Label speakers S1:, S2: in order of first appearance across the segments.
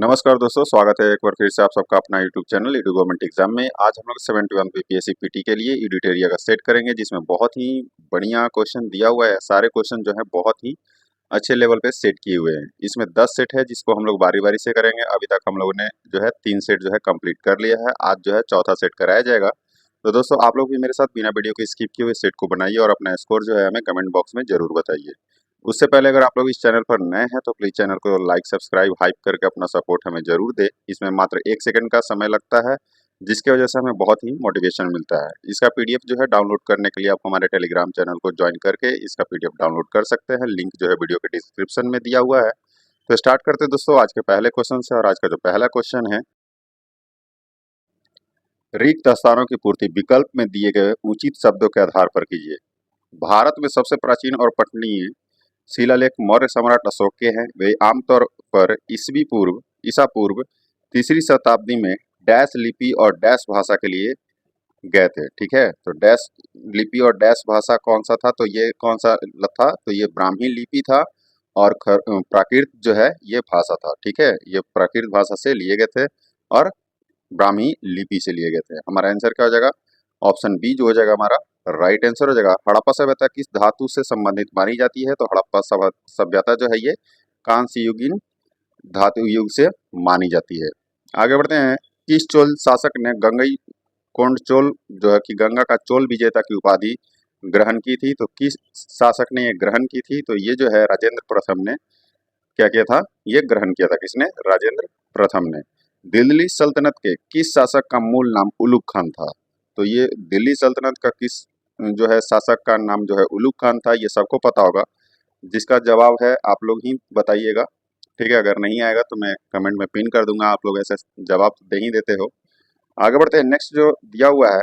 S1: नमस्कार दोस्तों, स्वागत है एक बार फिर से आप सबका अपना YouTube channel Edu government exam में। आज हम लोग 71 बीपीएससी पीटी के लिए ईडू एरिया का सेट करेंगे, जिसमें बहुत ही बढ़िया क्वेश्चन दिया हुआ है। सारे क्वेश्चन जो है बहुत ही अच्छे लेवल पे सेट किए हुए हैं। इसमें 10 सेट है, जिसको हम लोग बारी बारी से करेंगे। अभी तक हम लोगों ने जो है 3 सेट जो है कंप्लीट कर लिया है। आज जो है चौथा सेट कराया जाएगा। तो दोस्तों, आप लोग भी मेरे साथ बिना वीडियो को स्किप किए हुए सेट को बनाइए और अपना स्कोर जो है हमें कमेंट बॉक्स में जरूर बताइए। उससे पहले अगर आप लोग इस चैनल पर नए हैं तो प्लीज चैनल को लाइक सब्सक्राइब हाइप करके अपना सपोर्ट हमें जरूर दे। इसमें मात्र 1 सेकंड का समय लगता है, जिसकी वजह से हमें बहुत ही मोटिवेशन मिलता है। इसका पीडीएफ जो है डाउनलोड करने के लिए आप हमारे टेलीग्राम चैनल को ज्वाइन करके इसका पीडीएफ डाउनलोड कर सकते हैं। लिंक जो है वीडियो के डिस्क्रिप्शन में दिया हुआ है। तो स्टार्ट करते हैं दोस्तों आज के पहले क्वेश्चन से। और आज का जो पहला क्वेश्चन है, रिक्त स्थानों की पूर्ति विकल्प में दिए गए उचित शब्दों के आधार पर कीजिए। भारत में सबसे प्राचीन और पठनीय शिलालेख मौर्य सम्राट अशोक के हैं। वे आमतौर पर ईसा पूर्व 3री शताब्दी में डैश लिपि और डैश भाषा के लिए गए थे। ठीक है, तो डैश लिपि और डैश भाषा कौन सा था? तो ये कौन सा था? तो ये ब्राह्मी लिपि था। और प्राकृत जो है ये भाषा था। ठीक है, ये प्राकृत भाषा से लिए गए थे और ब्राह्मी लिपि से लिए गए थे। हमारा आंसर क्या हो जाएगा? ऑप्शन बी जो हो जाएगा हमारा राइट आंसर हो जाएगा। हड़प्पा सभ्यता किस धातु से संबंधित मानी जाती है? तो हड़प्पा सभ्यता जो है ये कांस्य युगीन धातु युग से मानी जाती है। आगे बढ़ते हैं। किस चोल शासक ने गंगई कोंडचोल जो है कि गंगा का चोल विजेता की उपाधि ग्रहण की थी? तो किस शासक ने ये ग्रहण की थी? तो ये जो है राजेंद्र प्रथम ने क्या किया था? ये ग्रहण किया था। किसने? राजेंद्र प्रथम ने। दिल्ली सल्तनत के किस शासक का मूल नाम उलुग खान था? तो ये दिल्ली सल्तनत का किस जो है शासक का नाम जो है उलुग खान था, ये सबको पता होगा। जिसका जवाब है आप लोग ही बताइएगा। ठीक है, अगर नहीं आएगा तो मैं कमेंट में पिन कर दूंगा। आप लोग ऐसे जवाब दे ही देते हो। आगे बढ़ते हैं। नेक्स्ट जो दिया हुआ है,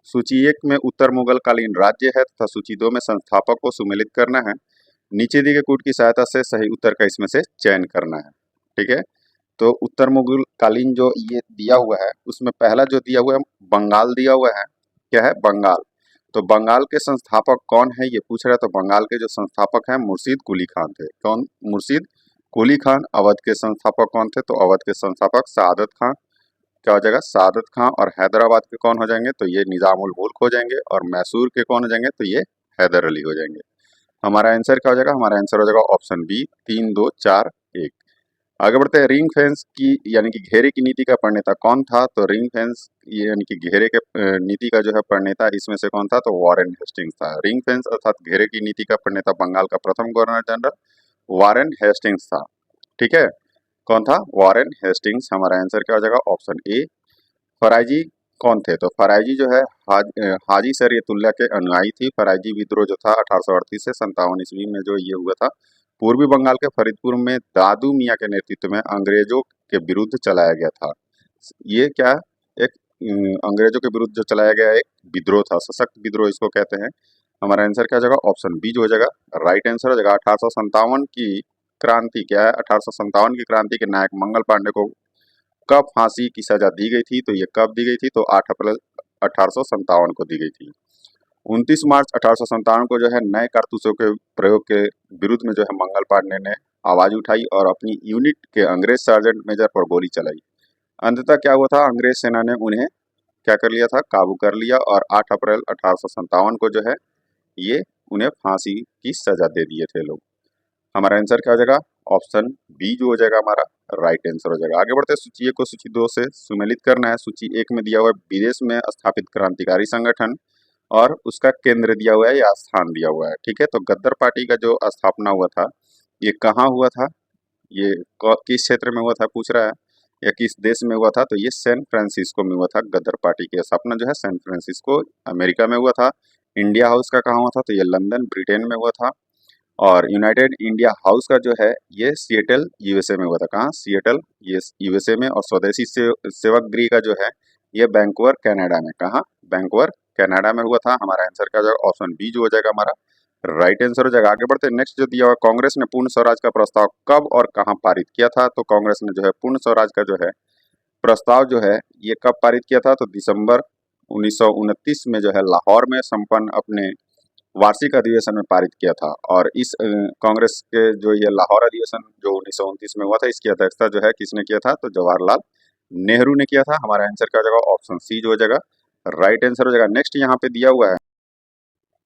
S1: सूची 1 में उत्तर मुगल कालीन राज्य है तथा सूची 2 में संस्थापक को सुमेलित करना है। नीचे दिए गए कूट की सहायता से सही उत्तर का इसमें से चयन करना है। ठीक है, तो उत्तर मुगल कालीन जो ये दिया हुआ है उसमें पहला जो दिया हुआ है बंगाल दिया हुआ है। क्या है? बंगाल। तो बंगाल के संस्थापक कौन है ये पूछ रहा है। तो बंगाल के जो संस्थापक हैं मुर्शीद कुली खान थे। कौन? मुर्शीद कुली खान। अवध के संस्थापक कौन थे? तो अवध के संस्थापक सआदत खान। क्या हो जाएगा? सआदत खान। और हैदराबाद के कौन हो जाएंगे? तो ये निजामुल मुल्क हो जाएंगे। और मैसूर के कौन हो जाएंगे? तो ये हैदर अली हो जाएंगे। हमारा आंसर क्या हो जाएगा? हमारा आंसर हो जाएगा ऑप्शन बी 3 2 4 1। आगे बढ़ते हैं। रिंग फेंस की यानी कि घेरे की नीति का प्रणेता कौन था? तो रिंग फेंस यानी कि घेरे के नीति का जो है प्रणेता इसमें से कौन था? तो वॉरेन हेस्टिंग्स था। रिंग फेंस अर्थात घेरे की नीति का प्रणेता बंगाल का प्रथम गवर्नर जनरल वॉरेन हेस्टिंग्स था। ठीक है, कौन था? Warren Hastings. हमारा आंसर क्या हो जाएगा? Option A. फराइजी कौन थे? तो फराइजी जो है हाजी शरीयतुल्लाह के अनुयायी थी। फराइजी विद्रोह जो था 1838 से 57 ईस्वी में जो ये हुआ था, पूर्वी बंगाल के फरीदपुर में दादू मियाँ के नेतृत्व में अंग्रेजों के विरुद्ध चलाया गया था। ये क्या? एक अंग्रेजों के विरुद्ध जो चलाया गया एक विद्रोह था, सशक्त विद्रोह इसको कहते हैं। हमारा आंसर क्या हो जाएगा? ऑप्शन बी जो हो जाएगा राइट आंसर हो जाएगा। 1857 की क्रांति क्या है? 1857 की क्रांति के नायक मंगल पांडे को कब फांसी की सजा दी गई थी? तो ये कब दी गई थी? तो 8 अप्रैल 1857 को दी गई थी। 29 मार्च 1857 को जो है नए कारतूसों के प्रयोग के विरुद्ध में जो है मंगल पांडे ने आवाज उठाई और अपनी यूनिट के अंग्रेज सार्जेंट मेजर पर गोली चलाई। अंततः क्या हुआ था? अंग्रेज सेना ने उन्हें क्या कर लिया था? काबू कर लिया। और 8 अप्रैल 1857 को जो है ये उन्हें फांसी की सजा दे दिए थे लोग। हमारा आंसर क्या हो जाएगा? ऑप्शन बी जो हो जाएगा हमारा राइट आंसर हो जाएगा। आगे बढ़ते हैं। सूची 1 को सूची 2 से सुमेलित करना है। सूची 1 में दिया हुआ है विदेश में स्थापित क्रांतिकारी संगठन और उसका केंद्र दिया हुआ है या स्थान दिया हुआ है। ठीक है, तो गद्दर पार्टी का जो स्थापना हुआ था ये कहाँ हुआ था? ये किस क्षेत्र में हुआ था पूछ रहा है, या किस देश में हुआ था? तो ये सैन फ्रांसिस्को में हुआ था। गद्दर पार्टी की स्थापना जो है सैन फ्रांसिस्को अमेरिका में हुआ था। इंडिया हाउस का कहाँ हुआ था? तो ये लंदन ब्रिटेन में हुआ था। और यूनाइटेड इंडिया हाउस का जो है ये सिएटल यूएसए में हुआ था। कहाँ? सिएटल ये यूएसए में। और स्वदेशी सेवक गृह का जो है ये वैंकूवर कनाडा में। कहाँ? वैंकूवर कनाडा में हुआ था। हमारा आंसर क्या हो जाएगा? ऑप्शन बी जो हो जाएगा हमारा राइट आंसर हो जाएगा। आगे बढ़ते हैं। नेक्स्ट जो दिया हुआ, कांग्रेस ने पूर्ण स्वराज का प्रस्ताव कब और कहाँ पारित किया था? तो कांग्रेस ने जो है पूर्ण स्वराज का जो है प्रस्ताव जो है ये कब पारित किया था? तो दिसंबर 1929 में जो है लाहौर में संपन्न अपने वार्षिक अधिवेशन में पारित किया था। और इस कांग्रेस के जो ये लाहौर अधिवेशन जो 1929 में हुआ था, इसकी अध्यक्षता जो है किसने किया था, तो जवाहरलाल नेहरू ने किया था। हमारा आंसर क्या हो जाएगा, ऑप्शन सी जो हो जाएगा राइट आंसर हो जाएगा। नेक्स्ट यहाँ पे दिया हुआ है,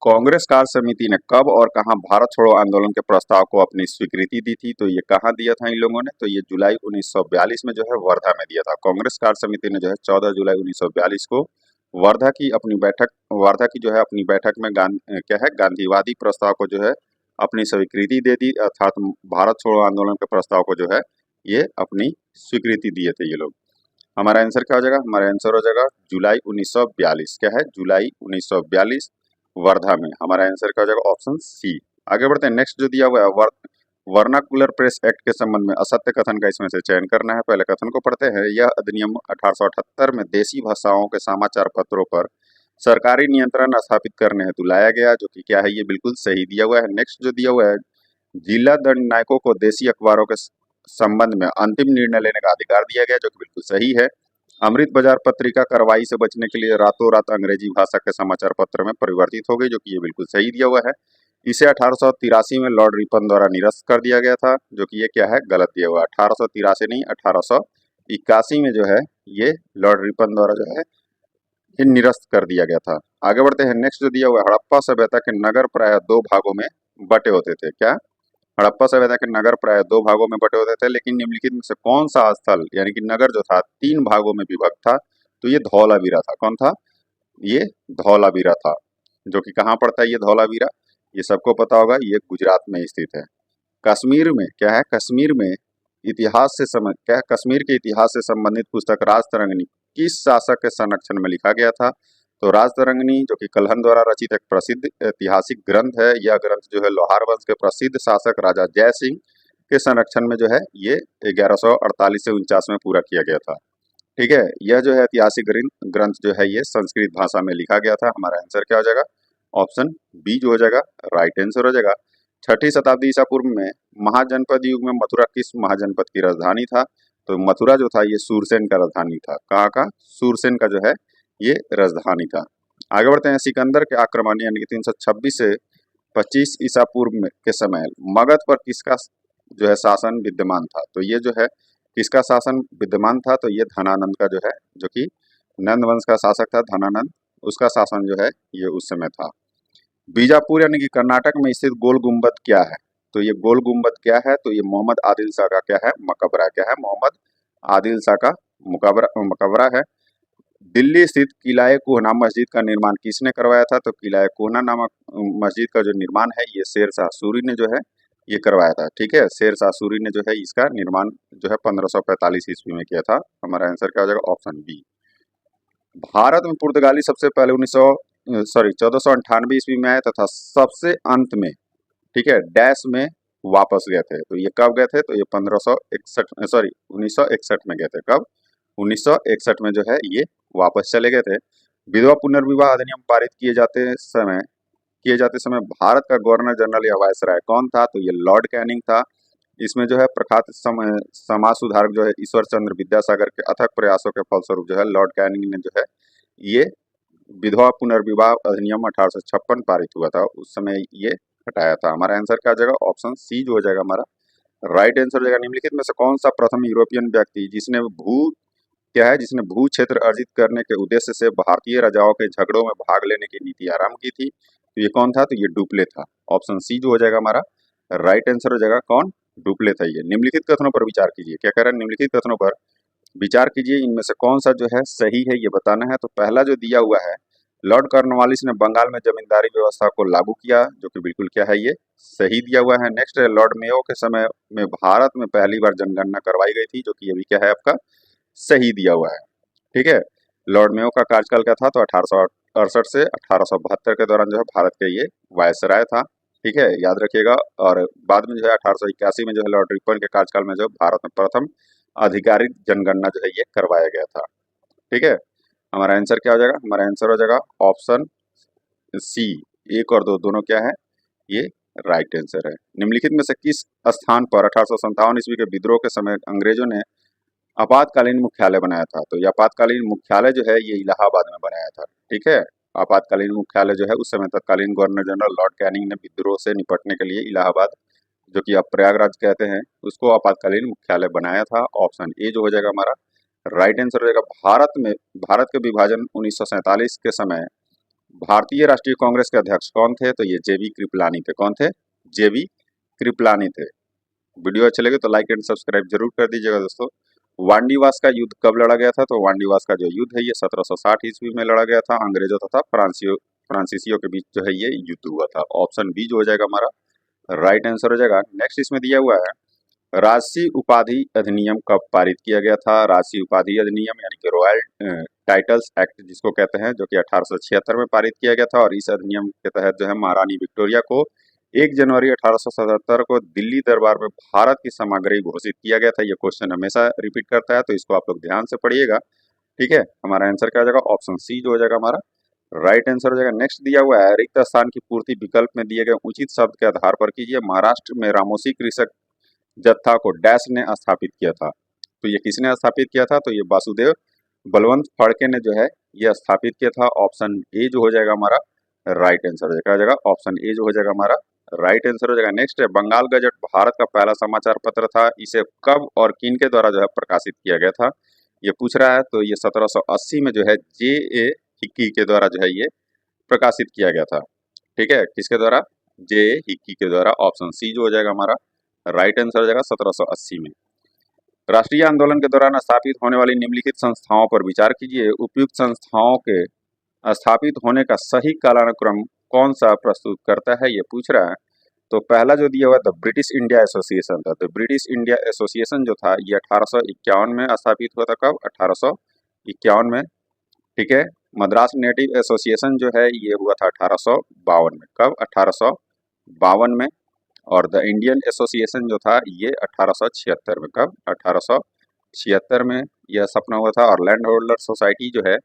S1: कांग्रेस कार्य समिति ने कब और कहां भारत छोड़ो आंदोलन के प्रस्ताव को अपनी स्वीकृति दी थी, तो ये कहां दिया था इन लोगों ने, तो ये जुलाई 1942 में जो है वर्धा में दिया था। कांग्रेस कार्य समिति ने जो है 14 जुलाई 1942 को वर्धा की जो है अपनी बैठक में क्या है गांधीवादी प्रस्ताव को जो है अपनी स्वीकृति दे दी, अर्थात भारत छोड़ो आंदोलन के प्रस्ताव को जो है ये अपनी स्वीकृति दिए थे ये लोग। हमारा आंसर क्या हो जाएगा, हमारा आंसर हो जाएगा जुलाई 1942। क्या है, जुलाई 1942 वर्धा में। हमारा आंसर क्या हो जाएगा, ऑप्शन सी। आगे बढ़ते हैं, नेक्स्ट जो दिया हुआ है वर्नाकुलर प्रेस एक्ट के संबंध में असत्य कथन का इसमें से चयन करना है। पहले कथन को पढ़ते हैं। यह अधिनियम 1878 में देशी भाषाओं के समाचार पत्रों पर सरकारी नियंत्रण स्थापित करने हेतु लाया गया, जो कि क्या है, ये बिल्कुल सही दिया हुआ है। नेक्स्ट जो दिया हुआ है, जिला दंड नायकों को देशी अखबारों के संबंध में अंतिम निर्णय लेने का अधिकार दिया गया, जो कि बिल्कुल सही है। अमृत बाजार पत्रिका कार्रवाई से बचने के लिए रातों रात अंग्रेजी भाषा के समाचार पत्र में परिवर्तित हो गई, जो कि ये बिल्कुल सही दिया हुआ है। इसे 1883 में लॉर्ड रिपन द्वारा निरस्त कर दिया गया था, जो कि ये क्या है, गलत दिया हुआ है। 1883 नहीं, 1881 में जो है ये लॉर्ड रिपन द्वारा जो है ये निरस्त कर दिया गया था। आगे बढ़ते हैं, नेक्स्ट जो दिया हुआ है, हड़प्पा सभ्यता के नगर प्राय दो भागों में बटे होते थे। क्या, हड़प्पा सभ्यता के नगर प्राय दो भागों में बटे होते थे, लेकिन निम्नलिखित में से कौन सा स्थल यानी कि नगर जो था तीन भागों में विभक्त था, तो ये धौलावीरा था। कौन था, ये धौलावीरा था, जो कि कहाँ पड़ता है ये धौलावीरा, ये सबको पता होगा, ये गुजरात में स्थित है। कश्मीर में क्या है, कश्मीर में इतिहास से क्या है, कश्मीर के इतिहास से संबंधित पुस्तक राजतरंगिणी किस शासक के संरक्षण में लिखा गया था, तो राजतरंगिणी जो कि कल्हण द्वारा रचित एक प्रसिद्ध ऐतिहासिक ग्रंथ है। यह ग्रंथ जो है लोहार वंश के प्रसिद्ध शासक राजा जय सिंह के संरक्षण में जो है ये 1148 से 49 में पूरा किया गया था। ठीक है, यह जो है ऐतिहासिक ग्रंथ जो है ये संस्कृत भाषा में लिखा गया था। हमारा आंसर क्या हो जाएगा, ऑप्शन बी जो हो जाएगा राइट आंसर हो जाएगा। 6ठी शताब्दी ईसा पूर्व में महाजनपद युग में मथुरा किस महाजनपद की राजधानी था, तो मथुरा जो था ये सूरसेन का राजधानी था। कहाँ का, सूरसेन का जो है ये राजधानी था। आगे बढ़ते हैं, सिकंदर के आक्रमण यानी कि 326 से 25 ईसा पूर्व में के समय मगध पर किसका जो है शासन विद्यमान था, तो ये जो है किसका शासन विद्यमान था, तो ये धनानंद का जो है, जो कि नंद वंश का शासक था धनानंद, उसका शासन जो है ये उस समय था। बीजापुर यानी कि कर्नाटक में स्थित गोल गुम्बद क्या है, तो ये गोल गुम्बद क्या है, तो ये मोहम्मद आदिल शाह का क्या है, मकबरा। क्या है, मोहम्मद आदिल शाह का मकबरा है। दिल्ली स्थित किलाए कोहना मस्जिद का निर्माण किसने करवाया था, तो किलाए कोहना नामक मस्जिद का जो निर्माण है ये शेर शाह सूरी ने जो है ये करवाया था। ठीक है, शेर शाह सूरी ने जो है इसका निर्माण जो है 1545 ईस्वी में किया था। हमारा आंसर क्या हो जाएगा, ऑप्शन बी। भारत में पुर्तगाली सबसे पहले 1498 ईस्वी में आए तथा सबसे अंत में, ठीक है, डैश में वापस गए थे। तो ये कब गए थे, तो ये 1961 में गए थे। कब, 1961 में जो है ये वापस चले गए थे। विधवा पुनर्विवाह अधिनियम पारित किए जाते समय भारत का गवर्नर जनरल या वायसराय कौन था, तो ये लॉर्ड कैनिंग था। इसमें जो है प्रख्यात समाज सुधारक जो है ईश्वर चंद्र विद्यासागर के अथक प्रयासों के फलस्वरूप जो है लॉर्ड कैनिंग ने जो है ये विधवा पुनर्विवाह अधिनियम 1856 पारित हुआ था, उस समय ये हटाया था। हमारा आंसर क्या हो जाएगा, ऑप्शन सी जो हो जाएगा हमारा राइट आंसर हो जाएगा। निम्नलिखित में से कौन सा प्रथम यूरोपियन व्यक्ति जिसने भू क्षेत्र अर्जित करने के उद्देश्य से भारतीय राजाओं के झगड़ों में भाग लेने की नीति आरंभ की थी, तो ये कौन था, तो ये डुप्ले था। ऑप्शन सी जो हो जाएगा हमारा राइट आंसर हो जाएगा, कौन, डुप्ले था ये। निम्नलिखित कथनों पर विचार कीजिए, क्या कह रहा है, निम्नलिखित कथनों पर विचार कीजिए, इनमें से कौन सा जो है सही है ये बताना है। तो पहला जो दिया हुआ है, लॉर्ड कॉर्नवालिस ने बंगाल में जमींदारी व्यवस्था को लागू किया, जो कि बिल्कुल क्या है, ये सही दिया हुआ है। नेक्स्ट है, लॉर्ड मेयो के समय में भारत में पहली बार जनगणना करवाई गई थी, जो कि ये भी क्या है आपका सही दिया हुआ है। ठीक है, लॉर्ड मेयो का कार्यकाल क्या था, तो 1868 से 1872 के दौरान जो है भारत के ये वायसराय था। ठीक है, याद रखिएगा। और बाद में जो है 1881 में जो है लॉर्ड रिपन के कार्यकाल में जो भारत में प्रथम आधिकारिक जनगणना जो है ये करवाया गया था। ठीक है, हमारा आंसर क्या हो जाएगा, हमारा आंसर हो जाएगा ऑप्शन सी। 1 और 2 दोनों क्या है, ये राइट आंसर है। निम्नलिखित में से किस स्थान पर 1857 ईस्वी के विद्रोह के समय अंग्रेजों ने आपातकालीन मुख्यालय बनाया था, तो ये आपातकालीन मुख्यालय जो है ये इलाहाबाद में बनाया था। ठीक है, आपातकालीन मुख्यालय जो है उस समय तत्कालीन गवर्नर जनरल लॉर्ड कैनिंग ने विद्रोह से निपटने के लिए इलाहाबाद, जो कि अब प्रयागराज कहते हैं, उसको आपातकालीन मुख्यालय बनाया था। ऑप्शन ए जो हो जाएगा हमारा राइट आंसर हो जाएगा। भारत के विभाजन 1947 के समय भारतीय राष्ट्रीय कांग्रेस के अध्यक्ष कौन थे? तो ये जेबी कृपलानी थे। कौन थे? जेबी कृपलानी थे। वीडियो अच्छे लगे तो लाइक एंड सब्सक्राइब जरूर कर दीजिएगा दोस्तों। वांडीवास का युद्ध कब लड़ा गया था? तो वांडीवास का जो युद्ध है ये 1760 ईस्वी में लड़ा गया था। अंग्रेजों तथा फ्रांसीसियों के बीच जो है ये युद्ध हुआ था। ऑप्शन बी जो हो जाएगा हमारा राइट आंसर हो जाएगा। नेक्स्ट इसमें दिया हुआ है राजसी उपाधि अधिनियम कब पारित किया गया था? राजसी उपाधि अधिनियम यानी कि रॉयल टाइटल्स एक्ट जिसको कहते हैं, जो कि 1876 में पारित किया गया था। और इस अधिनियम के तहत जो है महारानी विक्टोरिया को 1 जनवरी 1877 को दिल्ली दरबार में भारत की सामग्री घोषित किया गया था। ये क्वेश्चन हमेशा रिपीट करता है, तो इसको आप लोग ध्यान से पढ़िएगा। ठीक है, हमारा आंसर क्या हो जाएगा? ऑप्शन सी जो हो जाएगा हमारा राइट आंसर हो जाएगा। नेक्स्ट दिया हुआ है रिक्त स्थान की पूर्ति विकल्प में दिए गए उचित शब्द के आधार पर कीजिए। महाराष्ट्र में रामोसी कृषक जत्था को डैश ने स्थापित किया था। तो ये किसने स्थापित किया था? तो ये वासुदेव बलवंत फड़के ने जो है ये स्थापित किया था। ऑप्शन ए जो हो जाएगा हमारा राइट आंसर हो जाएगा। ऑप्शन ए जो हो जाएगा हमारा राइट आंसर हो जाएगा। नेक्स्ट है बंगाल गजट भारत का पहला समाचार पत्र था। इसे कब और किन के द्वारा जो है प्रकाशित किया गया था? ये पूछ रहा है। तो ये 1780 में जो है जे ए हिक्की के द्वारा जो है ये प्रकाशित किया गया था। ठीक है, किसके द्वारा? जे ए हिक्की के द्वारा। ऑप्शन सी जो हो जाएगा हमारा राइट आंसर हो जाएगा 1780 में। राष्ट्रीय आंदोलन के दौरान स्थापित होने वाली निम्नलिखित संस्थाओं पर विचार कीजिए। उपयुक्त संस्थाओं के स्थापित होने का सही कालानुक्रम कौन सा प्रस्तुत करता है? ये पूछ रहा है। तो पहला जो दिया हुआ था ब्रिटिश इंडिया एसोसिएशन था। तो ब्रिटिश इंडिया एसोसिएशन जो था ये 1851 में स्थापित हुआ था। कब? 1851 में। ठीक है, मद्रास नेटिव एसोसिएशन जो है ये हुआ था 1852 में। कब? 1852 में। और द इंडियन एसोसिएशन जो था ये 1876 में। कब? 1876 में यह सपना हुआ था। और लैंड होल्डर सोसाइटी जो है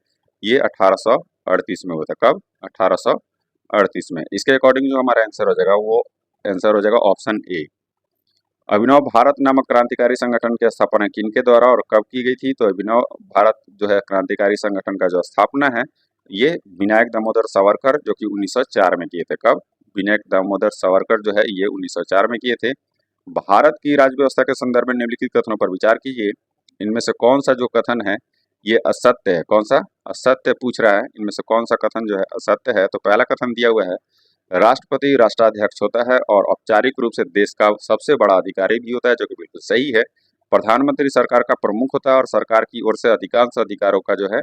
S1: ये 1838 में हुआ था। कब? 1838 में। इसके अकॉर्डिंग जो हमारा आंसर हो जाएगा वो आंसर हो जाएगा ऑप्शन ए। अभिनव भारत नामक क्रांतिकारी संगठन की स्थापना किनके द्वारा और कब की गई थी? तो अभिनव भारत जो है क्रांतिकारी संगठन का जो स्थापना है ये विनायक दामोदर सावरकर जो कि 1904 में किए थे। कब? विनायक दामोदर सावरकर जो है ये 1904 में किए थे। भारत की राज्य व्यवस्था के संदर्भ में निम्नलिखित कथनों पर विचार कीजिए। इनमें से कौन सा जो कथन है ये असत्य है? कौन सा? असत्य पूछ रहा है। इनमें से कौन सा कथन जो है असत्य है? तो पहला कथन दिया हुआ है राष्ट्रपति राष्ट्राध्यक्ष होता है और औपचारिक रूप से देश का सबसे बड़ा अधिकारी भी होता है, जो कि बिल्कुल सही है। प्रधानमंत्री सरकार का प्रमुख होता है और सरकार की ओर से अधिकांश अधिकारों का जो है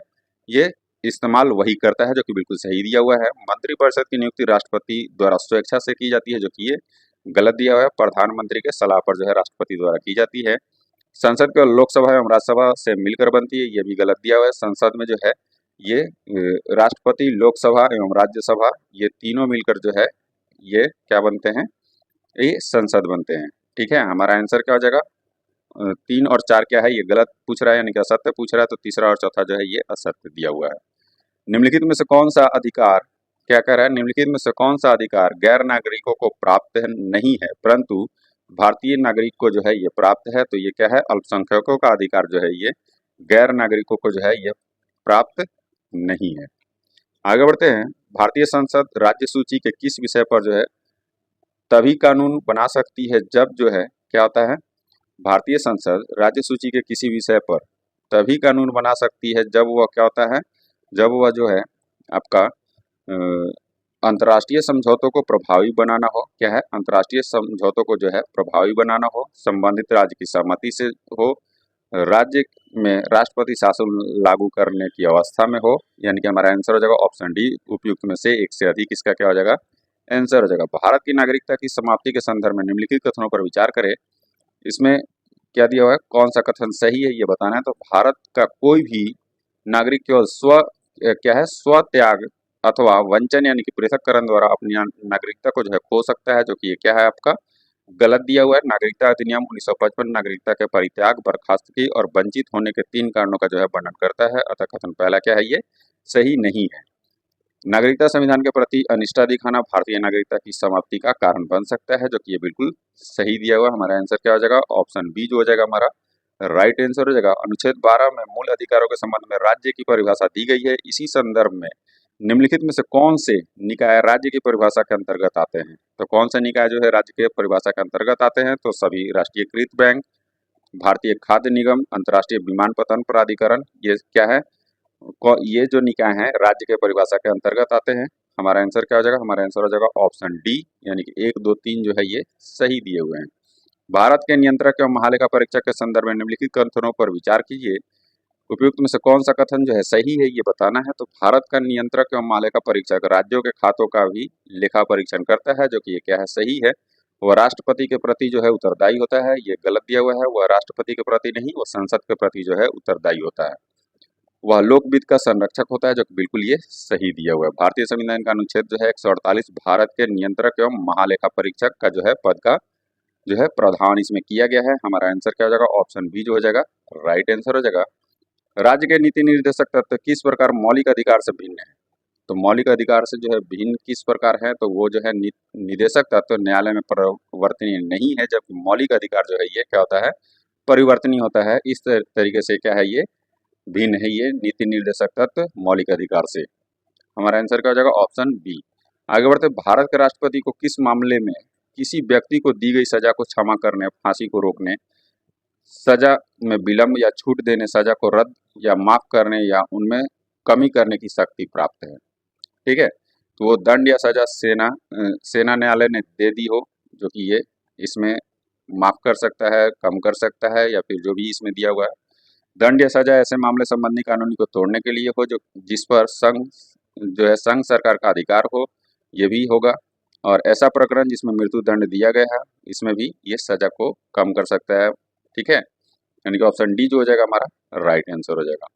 S1: ये इस्तेमाल वही करता है, जो कि बिल्कुल सही दिया हुआ है। मंत्रिपरिषद की नियुक्ति राष्ट्रपति द्वारा स्वेच्छा से की जाती है, जो कि ये गलत दिया हुआ है। प्रधानमंत्री के सलाह पर जो है राष्ट्रपति द्वारा की जाती है। संसद के लोकसभा एवं राज्यसभा से मिलकर बनती है, ये भी गलत दिया हुआ है। संसद में जो है ये राष्ट्रपति, लोकसभा एवं राज्यसभा ये तीनों मिलकर जो है ये क्या बनते हैं? ये संसद बनते हैं। ठीक है, हमारा आंसर क्या हो जाएगा? 3 और 4 क्या है? ये गलत पूछ रहा है यानी कि असत्य पूछ रहा है। तो तीसरा और चौथा जो है ये असत्य दिया हुआ है। निम्नलिखित में से कौन सा अधिकार क्या कह रहा है? निम्नलिखित में से कौन सा अधिकार गैर नागरिकों को प्राप्त नहीं है परंतु भारतीय नागरिक को जो है ये प्राप्त है? तो ये क्या है? अल्पसंख्यकों का अधिकार जो है ये गैर नागरिकों को जो है ये प्राप्त नहीं है। आगे बढ़ते हैं। भारतीय संसद राज्य सूची के किस विषय पर जो है तभी कानून बना सकती है जब जो है क्या होता है? भारतीय संसद राज्य सूची के किसी विषय पर तभी कानून बना सकती है जब वह क्या होता है? जब वह जो है आपका अंतर्राष्ट्रीय समझौतों को प्रभावी बनाना हो। क्या है? अंतर्राष्ट्रीय समझौतों को जो है प्रभावी बनाना हो, संबंधित राज्य की सहमति से हो, राज्य में राष्ट्रपति शासन लागू करने की अवस्था में हो। यानी कि हमारा आंसर हो जाएगा ऑप्शन डी। उपयुक्त में से एक से अधिक इसका क्या हो जाएगा? आंसर हो जाएगा। भारत की नागरिकता की समाप्ति के संदर्भ में निम्नलिखित कथनों पर विचार करें। इसमें क्या दिया हुआ है? कौन सा कथन सही है ये बताना है। तो भारत का कोई भी नागरिक केवल क्या है? स्व त्याग अथवा वंचन यानी कि पृथककरण द्वारा अपनी नागरिकता को जो है खो सकता है, जो कि ये क्या है आपका? गलत दिया हुआ है। नागरिकता अधिनियम 1955 नागरिकता के परित्याग, बर्खास्तगी और वंचित होने के 3 कारणों का जो है वर्णन करता है। अतः कथन पहला क्या है? ये सही नहीं है। नागरिकता संविधान के प्रति अनिष्ठा दिखाना भारतीय नागरिकता की समाप्ति का कारण बन सकता है, जो कि ये बिल्कुल सही दिया हुआ है। हमारा आंसर क्या हो जाएगा? ऑप्शन बी जो हो जाएगा हमारा राइट आंसर हो जाएगा। अनुच्छेद 12 में मूल अधिकारों के संबंध में राज्य की परिभाषा दी गई है। इसी संदर्भ में निम्नलिखित में से कौन से निकाय राज्य की परिभाषा के अंतर्गत आते हैं? तो कौन से निकाय जो है राज्य के परिभाषा के अंतर्गत आते हैं? तो सभी राष्ट्रीयकृत बैंक, भारतीय खाद्य निगम, अंतर्राष्ट्रीय विमानपत्तन प्राधिकरण, ये क्या है? ये जो निकाय हैं राज्य के परिभाषा के अंतर्गत आते हैं। हमारा आंसर क्या हो जाएगा? हमारा आंसर हो जाएगा ऑप्शन डी, यानी कि 1, 2, 3 जो है ये सही दिए हुए हैं। भारत के नियंत्रक एवं महालेखा परीक्षक के संदर्भ में निम्नलिखित कथनों पर विचार कीजिए। उपयुक्त में से कौन सा कथन जो है सही है, ये बताना है। तो भारत का नियंत्रक एवं महालेखा परीक्षक राज्यों के खातों का भी लेखा परीक्षण करता है, जो कि ये क्या है? सही है। वह राष्ट्रपति के प्रति जो है उत्तरदायी होता है, ये गलत दिया हुआ है। वह राष्ट्रपति के प्रति नहीं, वह संसद के प्रति जो है उत्तरदायी होता है। वह लोकविद का संरक्षक होता है, जो कि बिल्कुल ये सही दिया हुआ है। भारतीय संविधान का अनुच्छेद जो है 148 भारत के नियंत्रक एवं महालेखा परीक्षक का जो है पद का जो है प्रावधान इसमें किया गया है। हमारा आंसर क्या हो जाएगा? ऑप्शन बी जो हो जाएगा राइट आंसर हो जाएगा। राज्य के नीति निर्देशक तत्व किस प्रकार मौलिक अधिकार से भिन्न है? तो मौलिक अधिकार से जो है भिन्न किस प्रकार है? तो वो जो है निदेशक तत्व न्यायालय में परिवर्तनीय नहीं है, जबकि मौलिक अधिकार जो है ये क्या होता है? परिवर्तनीय होता है। इस तरीके से क्या है? ये भिन्न है, ये नीति निर्देशक तत्व मौलिक अधिकार से। हमारा आंसर क्या हो जाएगा? Option B. आगे बढ़ते, भारत के राष्ट्रपति को किस मामले में किसी व्यक्ति को दी गई सजा को क्षमा करने, फांसी को रोकने, सजा में विलंब या छूट देने, सजा को रद्द या माफ करने या उनमें कमी करने की शक्ति प्राप्त है? ठीक है, तो वो दंड या सजा सेना न्यायालय ने दे दी हो, जो कि ये इसमें माफ कर सकता है, कम कर सकता है, या फिर जो भी इसमें दिया हुआ है। दंड या सजा ऐसे मामले संबंधी कानूनी को तोड़ने के लिए हो जो जिस पर संघ सरकार का अधिकार हो, ये भी होगा। और ऐसा प्रकरण जिसमें मृत्यु दंड दिया गया है, इसमें भी ये सजा को कम कर सकता है। ठीक है, यानी कि ऑप्शन डी जो हो जाएगा हमारा राइट आंसर हो जाएगा।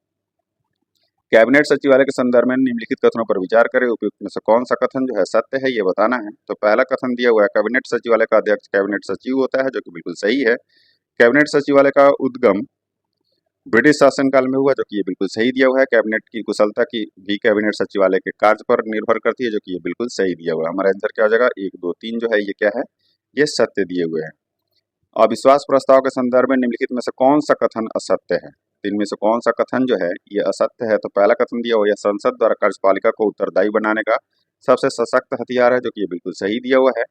S1: कैबिनेट सचिवालय के संदर्भ में निम्नलिखित कथनों पर विचार करें। उपयुक्त में से कौन सा कथन जो है सत्य है, ये बताना है। तो पहला कथन दिया हुआ है, कैबिनेट सचिवालय का अध्यक्ष कैबिनेट सचिव होता है, जो कि बिल्कुल सही है। कैबिनेट सचिवालय का उद्गम ब्रिटिश शासनकाल में हुआ, जो कि ये बिल्कुल सही दिया हुआ है। कैबिनेट की कुशलता की भी कैबिनेट सचिवालय के कार्य पर निर्भर करती है, जो कि ये बिल्कुल सही दिया हुआ है। हमारा आंसर क्या हो जाएगा? 1, 2, 3 जो है ये क्या है? ये सत्य दिए हुए हैं। अविश्वास प्रस्ताव के संदर्भ में निम्नलिखित में से कौन सा कथन असत्य है? तो इनमें से कौन सा कथन जो है ये असत्य है? तो पहला कथन दिया हुआ है, संसद द्वारा कार्यपालिका को उत्तरदायी बनाने का सबसे सशक्त हथियार है, जो कि ये बिल्कुल सही दिया हुआ है।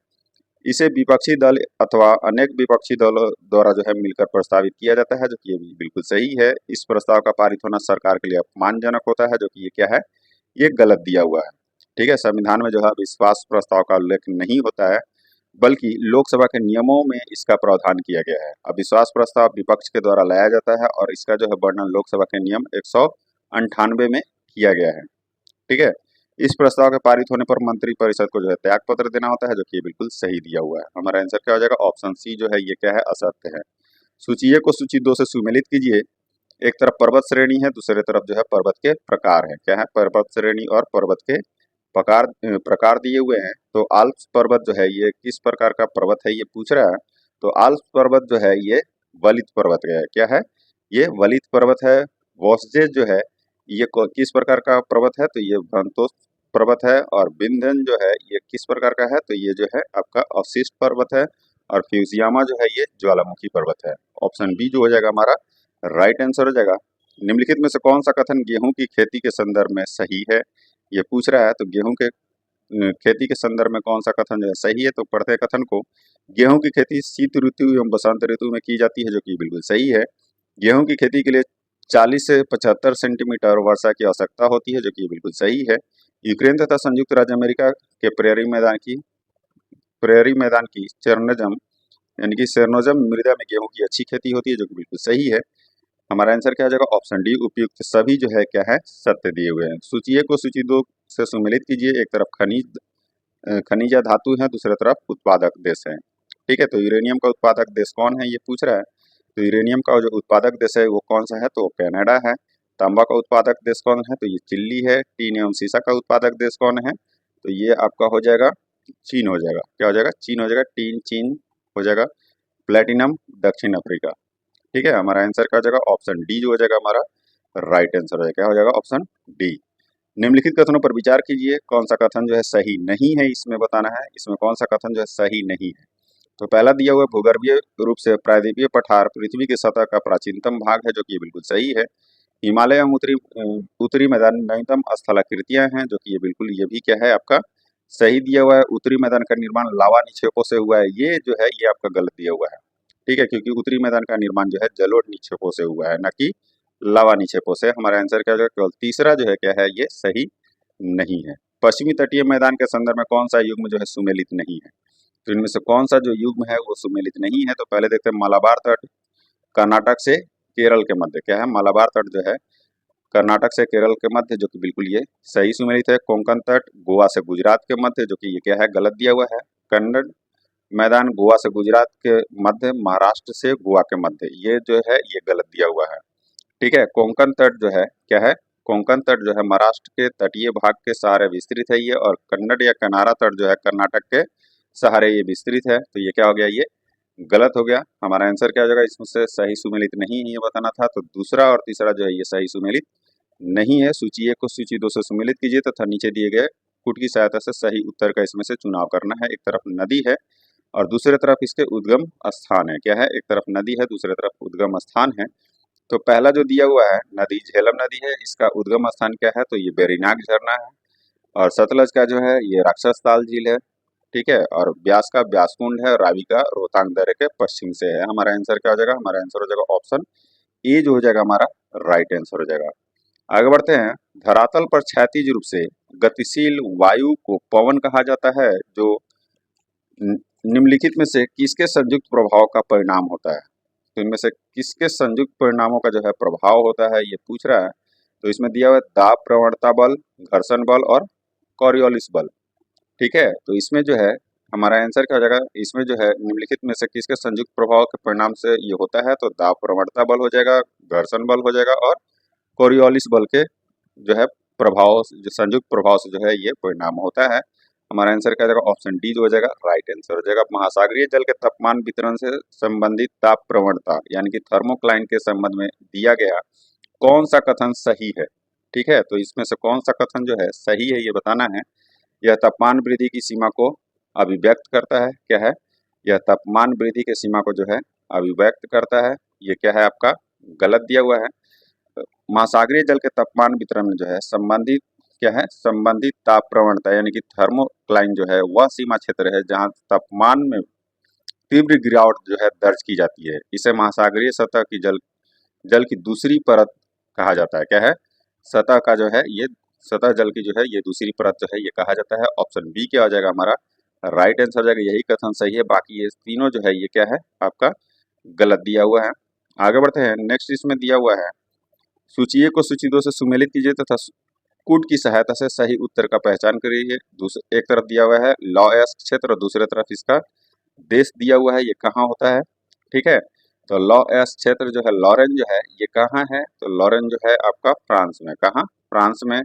S1: इसे विपक्षी दल अथवा अनेक विपक्षी दलों द्वारा जो है मिलकर प्रस्तावित किया जाता है, जो कि ये भी बिल्कुल सही है। इस प्रस्ताव का पारित होना सरकार के लिए अपमानजनक होता है, जो कि ये क्या है? ये गलत दिया हुआ है। ठीक है, संविधान में जो है विश्वास प्रस्ताव का उल्लेख नहीं होता है, बल्कि लोकसभा के नियमों में इसका प्रावधान किया गया है। अविश्वास प्रस्ताव विपक्ष के द्वारा लाया जाता है और इसका जो है वर्णन लोकसभा के नियम 198 में किया गया है। ठीक है, इस प्रस्ताव के पारित होने पर मंत्रिपरिषद को जो है त्याग पत्र देना होता है, जो कि बिल्कुल सही दिया हुआ है। हमारा आंसर क्या हो जाएगा? ऑप्शन सी जो है ये क्या है? असत्य है। सूची ए को सूची 2 से सुमेलित कीजिए। एक तरफ पर्वत श्रेणी है, दूसरे तरफ जो है पर्वत के प्रकार है। क्या है? पर्वत श्रेणी और पर्वत के प्रकार दिए हुए हैं। तो आल्प्स पर्वत जो है ये किस प्रकार का पर्वत है, ये पूछ रहा है। तो आल्प्स पर्वत जो है ये वलित पर्वत है। क्या है? ये वलित पर्वत है। वोस्जेज जो है ये किस प्रकार का पर्वत है? तो ये ब्रंतोस पर्वत है। और विंध्यन जो है ये किस प्रकार का है? तो ये जो है आपका अवशिष्ट पर्वत है। और फ्यूजियामा जो है ये ज्वालामुखी पर्वत है। ऑप्शन बी जो हो जाएगा हमारा राइट आंसर हो जाएगा। निम्नलिखित में से कौन सा कथन गेहूं की खेती के संदर्भ में सही है, ये पूछ रहा है। तो गेहूं के खेती के संदर्भ में कौन सा कथन जो है सही है? तो पढ़ते कथन को, गेहूं की खेती शीत ऋतु एवं बसंत ऋतु में की जाती है, जो कि बिल्कुल सही है। गेहूं की खेती के लिए 40 से 75 सेंटीमीटर वर्षा की आवश्यकता होती है, जो कि बिल्कुल सही है। यूक्रेन तथा संयुक्त राज्य अमेरिका के प्रेयरी मैदान की चेरनोजम यानी कि सेरनोजम मृदा में गेहूं की अच्छी खेती होती है, जो कि बिल्कुल सही है। हमारा आंसर क्या हो जाएगा? Option D. उपयुक्त सभी जो है क्या है? सत्य दिए हुए हैं। सूची ए को सूची 2 से सुमेलित कीजिए। एक तरफ खनिज धातु है, दूसरे तरफ उत्पादक देश है। ठीक है, तो यूरेनियम का उत्पादक देश कौन है, ये पूछ रहा है। तो यूरेनियम का जो उत्पादक देश है वो कौन सा है? तो कनाडा है। तांबा का उत्पादक देश कौन है? तो ये चिल्ली है। टीन एवं सीसा का उत्पादक देश कौन है? तो ये आपका हो जाएगा चीन हो जाएगा। क्या हो जाएगा? चीन हो जाएगा। टीन चीन हो जाएगा। प्लेटिनम दक्षिण अफ्रीका। ठीक है, हमारा आंसर क्या हो जाएगा? ऑप्शन डी जो हो जाएगा हमारा राइट आंसर हो जाएगा। क्या हो जाएगा? Option D. निम्नलिखित कथनों पर विचार कीजिए। कौन सा कथन जो है सही नहीं है, इसमें बताना है। इसमें कौन सा कथन जो है सही नहीं है? तो पहला दिया हुआ भूगर्भीय रूप से प्रायद्वीपीय पठार पृथ्वी की सतह का प्राचीनतम भाग है, जो कि बिल्कुल सही है। हिमालय एवं उत्तरी मैदान में नवीनतम स्थलाकृतियां हैं, जो कि ये बिल्कुल ये भी क्या है आपका सही दिया हुआ है। उत्तरी मैदान का निर्माण लावा निक्षेपों से हुआ है, ये जो है ये आपका गलत दिया हुआ है। ठीक है, क्योंकि उत्तरी मैदान का निर्माण जो है जलोढ़ निक्षेपों से हुआ है, न कि लावा निक्षेपों से। हमारा आंसर क्या हो जाएगा? केवल तीसरा जो है क्या है, ये सही नहीं है। पश्चिमी तटीय मैदान के संदर्भ में कौन सा युग्म जो है सुमेलित नहीं है? तो इनमें से कौन सा जो युग्म है वो सुमेलित नहीं है? तो पहले देखते हैं मलाबार तट कर्नाटक से केरल के मध्य, क्या है मलाबार तट जो है कर्नाटक से केरल के मध्य, जो कि बिल्कुल ये सही सुमेलित है। कोंकण तट गोवा से गुजरात के मध्य, जो कि ये क्या है गलत दिया हुआ है। कन्नड़ मैदान गोवा से गुजरात के मध्य, महाराष्ट्र से गोवा के मध्य, ये जो है ये गलत दिया हुआ है। ठीक है, कोंकण तट जो है क्या है, कोंकण तट जो है महाराष्ट्र के तटीय भाग के सहारे विस्तृत है ये, और कन्नड़ या कनारा तट जो है कर्नाटक के सहारे ये विस्तृत है। तो ये क्या हो गया? ये गलत हो गया। हमारा आंसर क्या हो जाएगा? इसमें से सही सुमेलित नहीं है, ये बताना था। तो दूसरा और तीसरा जो है ये सही सुमेलित नहीं है। सूची 1 को सूची 2 से सुमेलित कीजिए तथा नीचे दिए गए कूट की सहायता से सही उत्तर का इसमें से चुनाव करना है। एक तरफ नदी है और दूसरे तरफ इसके उद्गम स्थान है। क्या है? एक तरफ नदी है, दूसरे तरफ उद्गम स्थान है। तो पहला जो दिया हुआ है नदी झेलम नदी है, इसका उद्गम स्थान क्या है? तो ये बेरीनाग झरना है। और सतलज का जो है ये राक्षस ताल झील है। ठीक है, और ब्यास का ब्यासकुंड है, रावी का रोहतांग दर्रे के पश्चिम से है। हमारा आंसर क्या हो जाएगा? हमारा आंसर हो जाएगा ऑप्शन ए, जो हो जाएगा हमारा राइट आंसर हो जाएगा। आगे बढ़ते हैं। धरातल पर क्षैतिज रूप से गतिशील वायु को पवन कहा जाता है, जो निम्नलिखित में से किसके संयुक्त प्रभाव का परिणाम होता है? तो इनमें से किसके संयुक्त परिणामों का जो है प्रभाव होता है, ये पूछ रहा है। तो इसमें दिया हुआ है दाब प्रवणता बल, घर्षण बल और कॉरियोलिस बल। ठीक है, तो इसमें जो है हमारा आंसर क्या हो जाएगा? इसमें जो है निम्नलिखित में से किसके संयुक्त प्रभाव के परिणाम से ये होता है? तो दाब प्रवणता बल हो जाएगा, घर्षण बल हो जाएगा, और कोरियोलिस बल के जो है प्रभाव, जो संयुक्त प्रभाव से जो है ये परिणाम होता है। हमारा आंसर क्या हो जाएगा? ऑप्शन डी जो हो जाएगा राइट आंसर हो जाएगा। महासागरीय जल के तापमान वितरण से संबंधित ताप प्रवणता यानी कि थर्मोक्लाइन के संबंध में दिया गया कौन सा कथन सही है? ठीक है, तो इसमें से कौन सा कथन जो है सही है, ये बताना है। यह तापमान वृद्धि की सीमा को अभिव्यक्त करता है। क्या है? यह तापमान वृद्धि की सीमा को जो है अभिव्यक्त करता है। ये क्या है आपका? गलत दिया हुआ है। महासागरीय जल के तापमान वितरण में जो है संबंधित क्या है? संबंधित ताप प्रवणता यानी कि थर्मोक्लाइन जो है वह सीमा क्षेत्र है जहां तापमान में तीव्र गिरावट जो है दर्ज की जाती है। इसे महासागरीय सतह की जल की दूसरी परत कहा जाता है। क्या है? सतह का जो है ये सतह जल की जो है ये दूसरी परत जो है ये कहा जाता है। ऑप्शन बी क्या हो जाएगा? हमारा राइट आंसर हो जाएगा। यही कथन सही है, बाकी ये तीनों जो है ये क्या है आपका गलत दिया हुआ है। आगे बढ़ते हैं। नेक्स्ट इसमें दिया हुआ है सूची 1 को सूची 2 से सुमेलित कीजिए तथा कूट की सहायता से सही उत्तर का पहचान करिए। दूसरे एक तरफ दिया हुआ है लॉ-एस्क क्षेत्र और दूसरे तरफ इसका देश दिया हुआ है, ये कहाँ होता है? ठीक है, तो लॉ-एस्क क्षेत्र जो है लॉरेन जो है ये कहाँ है? तो लॉरेन जो है आपका फ्रांस में। कहाँ? फ्रांस में।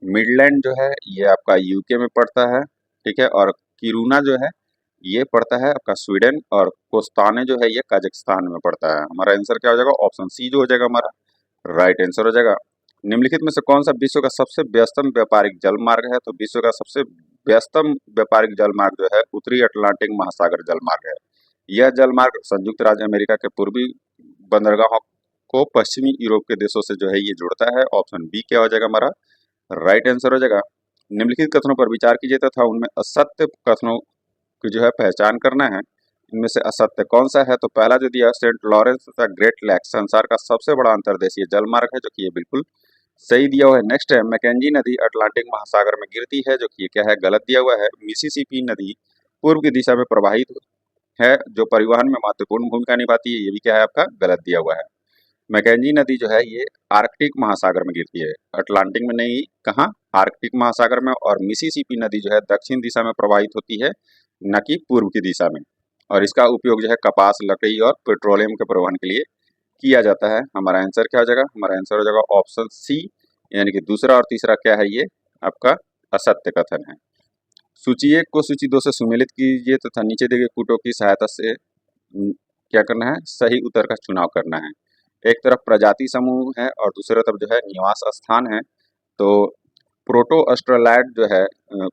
S1: मिडलैंड जो है ये आपका यूके में पड़ता है। ठीक है, और किरूना जो है ये पड़ता है आपका स्वीडन, और कोस्ताने जो है ये कजाकिस्तान में पड़ता है। हमारा आंसर क्या हो जाएगा? ऑप्शन सी जो हो जाएगा हमारा राइट आंसर हो जाएगा। निम्नलिखित में से कौन सा विश्व का सबसे व्यस्तम व्यापारिक जलमार्ग है? तो विश्व का सबसे व्यस्तम व्यापारिक जलमार्ग जो है उत्तरी अटलांटिक महासागर जलमार्ग है। यह जलमार्ग संयुक्त राज्य अमेरिका के पूर्वी बंदरगाहों को पश्चिमी यूरोप के देशों से जो है ये जुड़ता है। ऑप्शन बी क्या हो जाएगा हमारा राइट आंसर हो जाएगा। निम्नलिखित कथनों पर विचार कीजिए तथा उनमें असत्य कथनों की जो है पहचान करना है। इनमें से असत्य कौन सा है? तो पहला जो दिया सेंट लॉरेंस तथा ग्रेट लैक्स संसार का सबसे बड़ा अंतर्देशीय जलमार्ग है, जो कि ये बिल्कुल सही दिया हुआ है। नेक्स्ट है मैकेंजी नदी अटलांटिक महासागर में गिरती है, जो कि ये क्या है गलत दिया हुआ है। मिसिसिपी नदी पूर्व की दिशा में प्रवाहित है, जो परिवहन में महत्वपूर्ण भूमिका निभाती है, ये भी क्या है आपका गलत दिया हुआ है। मैकेंजी नदी जो है ये आर्कटिक महासागर में गिरती है, अटलांटिक में नहीं। कहाँ? आर्कटिक महासागर में। और मिसिसिपी नदी जो है दक्षिण दिशा में प्रवाहित होती है, न कि पूर्व की दिशा में। और इसका उपयोग जो है कपास, लकड़ी और पेट्रोलियम के परिवहन के लिए किया जाता है। हमारा आंसर क्या हो जाएगा? हमारा आंसर हो जाएगा ऑप्शन सी, यानी कि दूसरा और तीसरा क्या है ये आपका असत्य कथन है। सूची 1 को सूची 2 से सुमेलित कीजिए तथा नीचे दिए गए कूटों की सहायता से क्या करना है? सही उत्तर का चुनाव करना है। एक तरफ प्रजाति समूह है और दूसरे तरफ जो है निवास स्थान है। तो प्रोटो ऑस्ट्रेलाइड जो है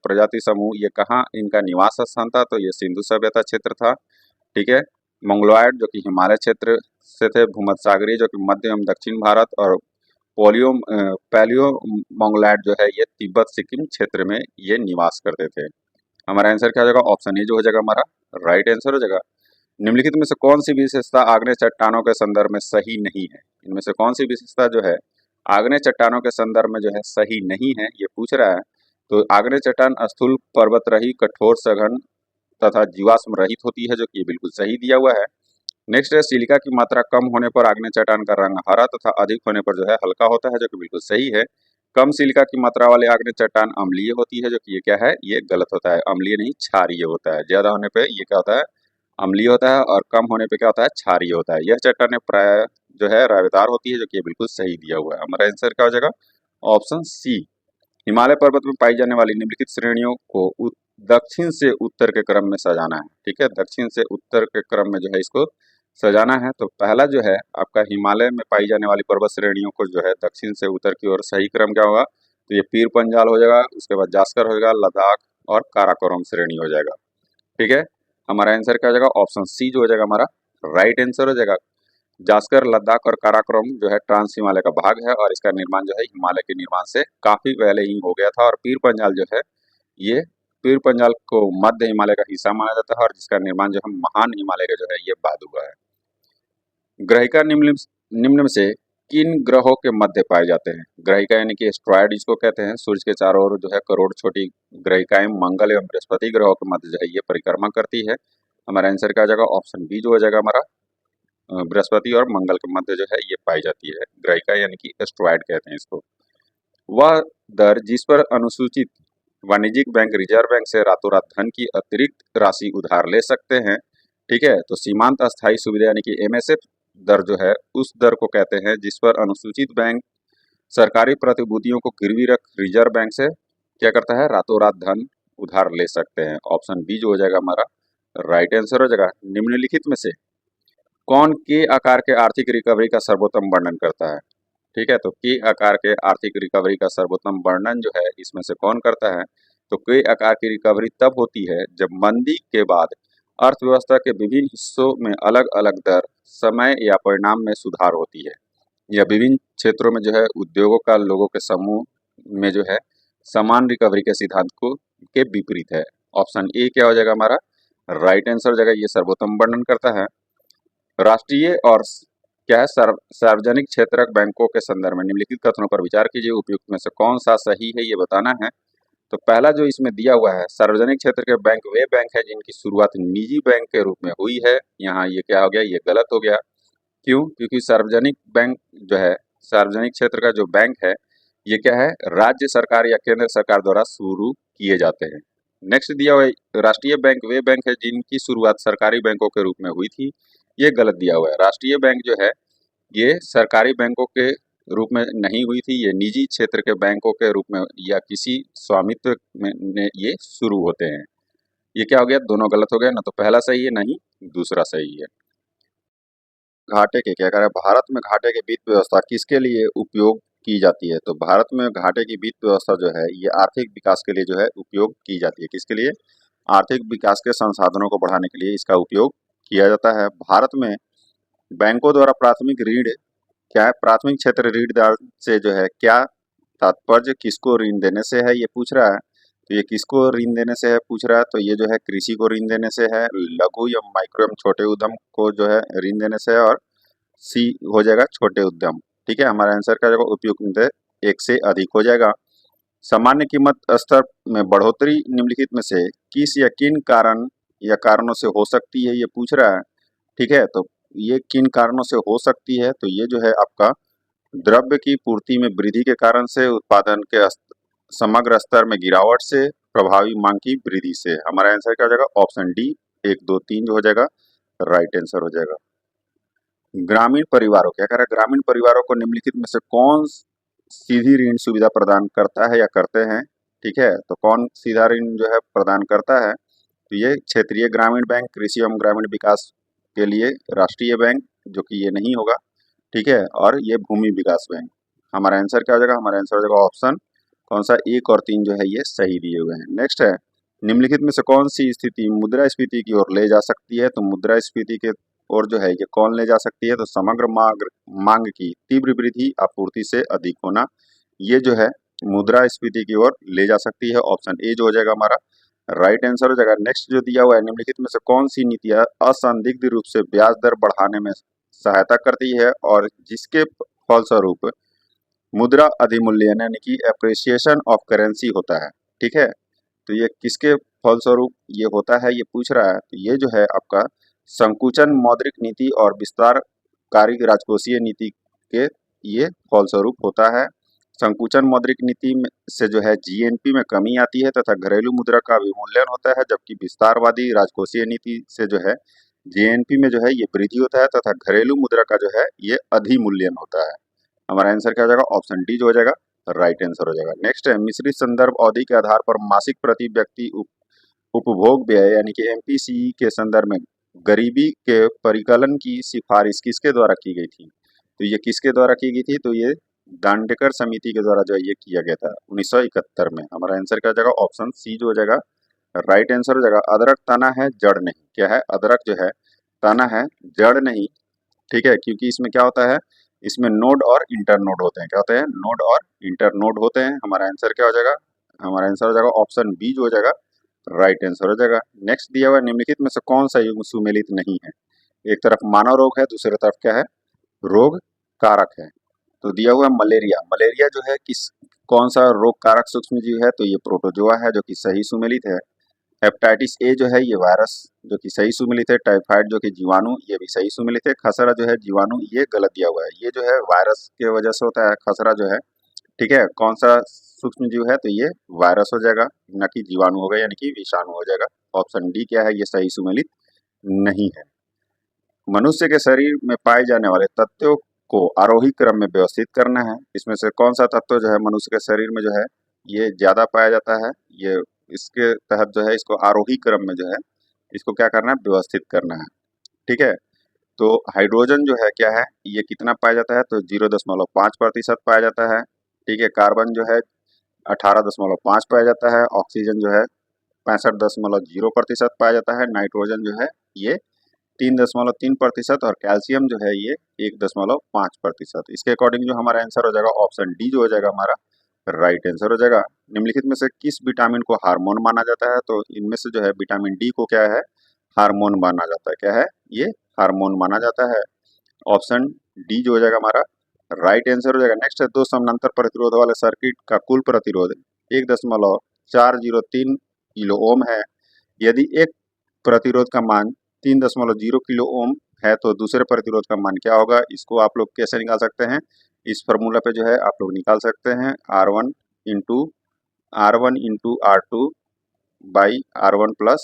S1: प्रजाति समूह ये कहाँ इनका निवास स्थान था? तो ये सिंधु सभ्यता क्षेत्र था। ठीक है, मंगोलॉयड जो कि हिमालय क्षेत्र से थे, भूमध्य सागरीय जो कि मध्य एवं दक्षिण भारत, और पैलियो मोंगलैंड जो है ये तिब्बत सिक्किम क्षेत्र में ये निवास करते थे। हमारा आंसर क्या हो जाएगा? ऑप्शन ए जो हो जाएगा हमारा राइट आंसर हो जाएगा। निम्नलिखित में से कौन सी विशेषता आग्नेय चट्टानों के संदर्भ में सही नहीं है? इनमें से कौन सी विशेषता जो है आग्नेय चट्टानों के संदर्भ में जो है सही नहीं है, ये पूछ रहा है। तो आग्नेय चट्टान स्थूल पर्वत रही, कठोर, सघन तथा जीवाश्म रहित होती है, जो कि बिल्कुल सही दिया हुआ है। नेक्स्ट है सिलिका की मात्रा कम होने पर आग्नेय चट्टान का रंग हरा तथा अधिक होने पर जो है हल्का होता है, जो कि बिल्कुल सही है। कम सिलिका की मात्रा वाले आग्नेय चट्टान अम्लीय होती है, जो कि ये क्या है? ये गलत होता है। अम्लीय नहीं क्षारीय होता है। ज्यादा होने पे ये क्या होता है? अम्लीय होता है, और कम होने पे क्या होता है? क्षारीय होता है। यह चट्टानें प्राय जो है रावेदार होती है, जो कि ये बिल्कुल सही दिया हुआ है। हमारा आंसर क्या हो जाएगा? Option C. हिमालय पर्वत में पाई जाने वाली निम्नलिखित श्रेणियों को दक्षिण से उत्तर के क्रम में सजाना है। ठीक है, दक्षिण से उत्तर के क्रम में जो है इसको सजाना है। तो पहला जो है आपका हिमालय में पाई जाने वाली पर्वत श्रेणियों को जो है दक्षिण से उत्तर की ओर सही क्रम क्या होगा? तो ये पीर पंजाल हो जाएगा, उसके बाद जास्कर हो जाएगा, लद्दाख और काराकोरम श्रेणी हो जाएगा। ठीक है, हमारा आंसर क्या हो जाएगा? ऑप्शन सी जो हो जाएगा हमारा राइट आंसर हो जाएगा। जास्कर, लद्दाख और काराकोरम जो है ट्रांस हिमालय का भाग है, और इसका निर्माण जो है हिमालय के निर्माण से काफी पहले ही हो गया था। और पीर पंजाल जो है ये पीर पंजाल को मध्य हिमालय का हिस्सा माना जाता है, और जिसका निर्माण जो है महान हिमालय का जो है ये बाद हुआ है। ग्रहिका निम्न निम्न में से किन ग्रहों के मध्य पाए जाते हैं? ग्रहिका यानी कि एस्ट्रॉयड जिसको कहते हैं। सूर्य के चारों ओर जो है करोड़ छोटी ग्रहिकाएं मंगल एवं बृहस्पति ग्रहों के मध्य जो है ये परिक्रमा करती है। हमारा आंसर क्या हो जाएगा? ऑप्शन बी जो हो जाएगा हमारा बृहस्पति और मंगल के मध्य जो है ये पाई जाती है ग्रहिका, यानी कि एस्ट्रॉयड कहते हैं इसको। वह दर जिस पर अनुसूचित वाणिज्यिक बैंक रिजर्व बैंक से रातों रात धन की अतिरिक्त राशि उधार ले सकते हैं, ठीक है, तो सीमांत अस्थायी सुविधा यानी कि एमएसएफ दर जो है उस दर को कहते हैं जिस पर अनुसूचित बैंक सरकारी प्रतिभूतियों को गिरवी रख रिजर्व बैंक से क्या करता है? रातों रात धन उधार ले सकते हैं। ऑप्शन बी जो हो जाएगा हमारा राइट आंसर हो जाएगा। निम्नलिखित में से कौन के आकार के आर्थिक रिकवरी का सर्वोत्तम वर्णन करता है? ठीक है, तो के आकार के आर्थिक रिकवरी का सर्वोत्तम वर्णन जो है इसमें से कौन करता है? तो के आकार की रिकवरी तब होती है जब मंदी के बाद अर्थव्यवस्था के विभिन्न हिस्सों में अलग अलग दर, समय या परिणाम में सुधार होती है, या विभिन्न क्षेत्रों में जो है उद्योगों का लोगों के समूह में जो है समान रिकवरी के सिद्धांत को के विपरीत है। ऑप्शन ए क्या हो जाएगा हमारा राइट आंसर हो जाएगा, ये सर्वोत्तम वर्णन करता है। राष्ट्रीय और क्या है सार्वजनिक क्षेत्रक बैंकों के संदर्भ में निम्नलिखित कथनों पर विचार कीजिए, उपयुक्त में से कौन सा सही है ये बताना है। तो पहला जो इसमें दिया हुआ है, सार्वजनिक क्षेत्र के बैंक वे बैंक है जिनकी शुरुआत निजी बैंक के रूप में हुई है। यहाँ ये क्या हो गया? ये गलत हो गया। क्यों? क्योंकि सार्वजनिक बैंक जो है, सार्वजनिक क्षेत्र का जो बैंक है ये क्या है? राज्य सरकार या केंद्र सरकार द्वारा शुरू किए जाते हैं। नेक्स्ट दिया हुआ है राष्ट्रीय बैंक वे बैंक है जिनकी शुरुआत सरकारी बैंकों के रूप में हुई थी, ये गलत दिया हुआ है। राष्ट्रीय बैंक जो है ये सरकारी बैंकों के रूप में नहीं हुई थी, ये निजी क्षेत्र के बैंकों के रूप में या किसी स्वामित्व में ये शुरू होते हैं। ये क्या हो गया? दोनों गलत हो गया ना, तो पहला सही है ना ही दूसरा सही है। घाटे के क्या कह रहा है? भारत में घाटे की वित्त व्यवस्था किसके लिए उपयोग की जाती है? तो भारत में घाटे की वित्त व्यवस्था जो है ये आर्थिक विकास के लिए जो है उपयोग की जाती है। किसके लिए? आर्थिक विकास के संसाधनों को बढ़ाने के लिए इसका उपयोग किया जाता है। भारत में बैंकों द्वारा प्राथमिक ऋण क्या है? प्राथमिक क्षेत्र ऋणदार से जो है क्या तात्पर्य? किसको ऋण देने से है ये पूछ रहा है। तो ये किसको ऋण देने से है पूछ रहा है, तो ये जो है कृषि को ऋण देने से है, लघु या माइक्रो एवं छोटे उद्यम को जो है ऋण देने से है, और सी हो जाएगा छोटे उद्यम। ठीक है, हमारा आंसर क्या जाएगा? उपयुक्त एक से अधिक हो जाएगा। सामान्य कीमत स्तर में बढ़ोतरी निम्नलिखित में से किस या किन कारण या कारणों से हो सकती है ये पूछ रहा है। ठीक है, तो ये किन कारणों से हो सकती है? तो ये जो है आपका द्रव्य की पूर्ति में वृद्धि के कारण से, उत्पादन के समग्र स्तर में गिरावट से, प्रभावी मांग की वृद्धि से। हमारा आंसर क्या हो जाएगा? ऑप्शन डी 1 2 3 जो हो जाएगा राइट आंसर हो जाएगा। ग्रामीण परिवारों क्या कह रहा है? ग्रामीण परिवारों को निम्नलिखित में से कौन सीधी ऋण सुविधा प्रदान करता है या करते हैं? ठीक है, तो कौन सीधा ऋण जो है प्रदान करता है? तो ये क्षेत्रीय ग्रामीण बैंक, कृषि एवं ग्रामीण विकास के लिए राष्ट्रीय बैंक जो कि ये नहीं होगा, ठीक है, और ये भूमि विकास बैंक। हमारा आंसर क्या हो जाएगा? हमारा आंसर हो जाएगा ऑप्शन कौन सा 1 और 3 जो है ये सही दिए हुए हैं। नेक्स्ट है निम्नलिखित में से कौन सी स्थिति मुद्रास्फीति की ओर ले जा सकती है? तो मुद्रास्फीति के और जो है ये कौन ले जा सकती है, तो समग्र मांग मांग की तीव्र वृद्धि आपूर्ति से अधिक होना, ये जो है मुद्रास्फीति की ओर ले जा सकती है। ऑप्शन ए जो हो जाएगा हमारा राइट आंसर हो जाएगा। नेक्स्ट जो दिया हुआ है, निम्नलिखित में से कौन सी नीतियां असंदिग्ध रूप से ब्याज दर बढ़ाने में सहायता करती है और जिसके फलस्वरूप मुद्रा अधिमूल्यन यानी कि एप्रिसिएशन ऑफ करेंसी होता है। ठीक है, तो ये किसके फलस्वरूप ये होता है, ये पूछ रहा है। तो ये जो है आपका संकुचन मौद्रिक नीति और विस्तारकारी राजकोषीय नीति के ये फलस्वरूप होता है। संकुचन मौद्रिक नीति में से जो है जीएनपी में कमी आती है तथा घरेलू मुद्रा का विमूल्यन होता है, जबकि विस्तारवादी राजकोषीय नीति से जो है जीएनपी में जो है ये वृद्धि होता है तथा घरेलू मुद्रा का जो है ये अधिमूल्यन होता है। हमारा आंसर क्या हो जाएगा, ऑप्शन डी जो हो जाएगा राइट आंसर हो जाएगा। नेक्स्ट है मिश्रित संदर्भ अवधि के आधार पर मासिक प्रति व्यक्ति उपभोग व्यय यानी कि एमपीसीई के संदर्भ में गरीबी के परिकलन की सिफारिश किसके द्वारा की गई थी, तो ये किसके द्वारा की गई थी, तो ये दांडेकर समिति के द्वारा जो है ये किया गया था 1971 में। हमारा आंसर क्या हो जाएगा, ऑप्शन सी जो हो जाएगा राइट आंसर हो जाएगा। अदरक तना है जड़ नहीं, क्या है, अदरक जो है तना है जड़ नहीं। ठीक है, क्योंकि इसमें क्या होता है, इसमें नोड और इंटर नोड होते हैं। क्या होते हैं, नोड और इंटर नोड होते हैं। हमारा आंसर क्या हो जाएगा, हमारा आंसर हो जाएगा ऑप्शन बी जो हो जाएगा राइट आंसर हो जाएगा। नेक्स्ट दिया हुआ है निम्नलिखित में से कौन सा युग्म सुमेलित नहीं है, एक तरफ मानव रोग है, दूसरी तरफ क्या है, रोग कारक है। तो दिया हुआ है मलेरिया, मलेरिया जो है किस कौन सा रोग कारक सूक्ष्म जीव है, तो ये प्रोटोजोआ है जो कि सही सुमेलित है। हेपेटाइटिस ए जो है ये वायरस जो कि सही सुमेलित है। टाइफाइड जो कि जीवाणु, ये भी सही सुमेलित है। खसरा जो है जीवाणु, ये गलत दिया हुआ है, ये जो है वायरस के वजह से होता है खसरा जो है। ठीक है, कौन सा सूक्ष्म जीव है, तो ये वायरस हो जाएगा, न कि जीवाणु होगा यानी कि विषाणु हो जाएगा। ऑप्शन डी क्या है, ये सही सुमेलित नहीं है। मनुष्य के शरीर में पाए जाने वाले तत्वों को आरोही क्रम में व्यवस्थित करना है। इसमें से कौन सा तत्व जो है मनुष्य के शरीर में जो है ये ज्यादा पाया जाता है, ये इसके तहत जो है इसको आरोही क्रम में जो है इसको क्या करना है, व्यवस्थित करना है। ठीक है, तो हाइड्रोजन जो है क्या है, ये कितना पाया जाता है, तो 0.5% पाया जाता है। ठीक है, कार्बन जो है 18.5 पाया जाता है। ऑक्सीजन जो है 65.0% पाया जाता है। नाइट्रोजन जो है ये 3.3% और कैल्शियम जो है ये 1.5%। इसके अकॉर्डिंग जो हमारा आंसर हो जाएगा ऑप्शन डी जो हो जाएगा हमारा राइट आंसर हो जाएगा। निम्नलिखित में से किस विटामिन को हार्मोन माना जाता है, तो इनमें से जो है विटामिन डी को क्या है, हार्मोन माना जाता है। क्या है, ये हार्मोन माना जाता है। ऑप्शन डी जो हो जाएगा हमारा राइट आंसर हो जाएगा। नेक्स्ट है दो समानांतर प्रतिरोध वाले सर्किट का कुल प्रतिरोध 1.403 किलो ओम है। यदि एक प्रतिरोध का मान 3.0 किलो ओम है तो दूसरे प्रतिरोध का मान क्या होगा, इसको आप लोग कैसे निकाल सकते हैं, इस फॉर्मूला पे जो है आप लोग निकाल सकते हैं R1 into R2 by R1 plus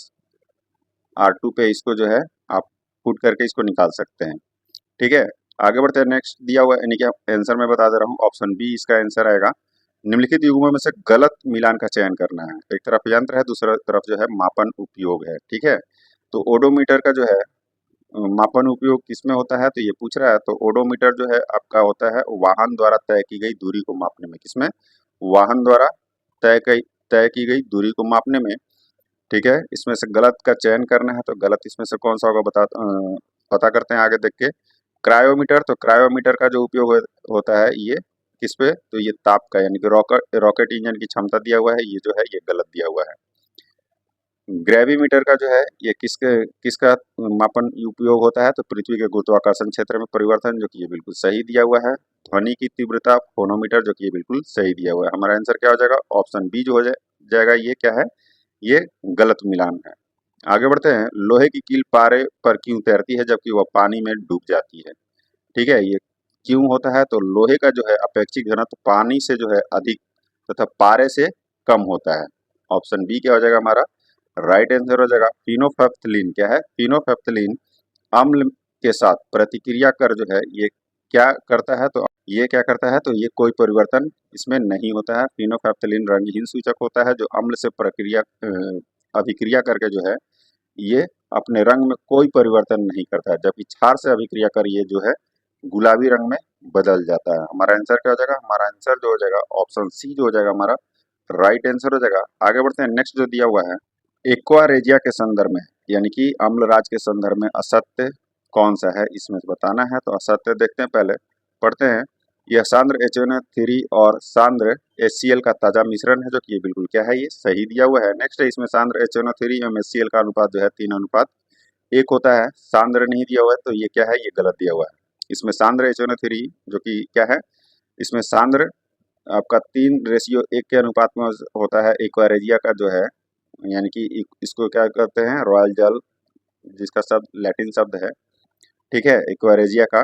S1: R2 पे इसको जो है आप पुट करके इसको निकाल सकते हैं। ठीक है, आगे बढ़ते हैं। नेक्स्ट दिया हुआ यानी कि आंसर मैं बता दे रहा हूँ, ऑप्शन बी इसका आंसर आएगा। निम्नलिखित युग्मों में से गलत मिलान का चयन करना है। एक तरफ यंत्र है, दूसरा तरफ जो है मापन उपयोग है। ठीक है, तो ओडोमीटर का जो है मापन उपयोग किसमें होता है, तो ये पूछ रहा है। तो ओडोमीटर जो है आपका होता है वाहन द्वारा तय की गई दूरी को मापने में, किसमें, वाहन द्वारा तय की गई दूरी को मापने में। ठीक है, इसमें से गलत का चयन करना है, तो गलत इसमें से कौन सा होगा पता करते हैं आगे देख के। क्रायोमीटर, तो क्रायोमीटर का जो उपयोग होता है ये किस पे, तो ये ताप का यानी कि रॉकेट इंजन की क्षमता दिया हुआ है, ये जो है ये गलत दिया हुआ है। ग्रेविमीटर का जो है ये किसका मापन उपयोग होता है, तो पृथ्वी के गुरुत्वाकर्षण क्षेत्र में परिवर्तन, जो कि ये बिल्कुल सही दिया हुआ है। ध्वनि की तीव्रता फोनोमीटर, जो कि ये बिल्कुल सही दिया हुआ है। हमारा आंसर क्या हो जाएगा, ऑप्शन बी जो हो जाएगा, ये क्या है, ये गलत मिलान है। आगे बढ़ते हैं। लोहे की कील पारे पर क्यों तैरती है जबकि वह पानी में डूब जाती है। ठीक है, ये क्यों होता है, तो लोहे का जो है अपेक्षित घनत्व पानी से जो है अधिक तथा पारे से कम होता है। ऑप्शन बी क्या हो जाएगा हमारा राइट आंसर हो जाएगा। फिनोफेप्थलीन क्या है, फिनोफेप्थलीन अम्ल के साथ प्रतिक्रिया कर जो है ये क्या करता है, तो ये क्या करता है, तो ये कोई परिवर्तन इसमें नहीं होता है। फिनोफेप्थलीन रंगहीन सूचक होता है जो अम्ल से अभिक्रिया करके जो है ये अपने रंग में कोई परिवर्तन नहीं करता है, जबकि क्षार से अभिक्रिया कर ये जो है गुलाबी रंग में बदल जाता है। हमारा आंसर क्या हो जाएगा, हमारा आंसर जो हो जाएगा ऑप्शन सी जो हो जाएगा हमारा राइट आंसर हो जाएगा। आगे बढ़ते हैं। नेक्स्ट जो दिया हुआ है एक्वा रेजिया के संदर्भ में यानी कि अम्लराज के संदर्भ में असत्य कौन सा है, इसमें से बताना है। तो असत्य देखते हैं, पहले पढ़ते हैं। यह सांद्र HNO3 और सांद्र HCl का ताजा मिश्रण है, जो कि ये बिल्कुल क्या है, ये सही दिया हुआ है। नेक्स्ट है, इसमें सांद्र HNO3 एवं HCl का अनुपात जो है 3:1 होता है। सांद्र नहीं दिया हुआ है, तो ये क्या है, ये गलत दिया हुआ है। इसमें सांद्र HNO3 जो कि क्या है, इसमें सांद्र आपका 3:1 के अनुपात में होता है। एक्वारेजिया का जो है, यानी कि इसको क्या कहते हैं, रॉयल जल, जिसका शब्द लैटिन शब्द है, ठीक है, एक्वारेजिया का,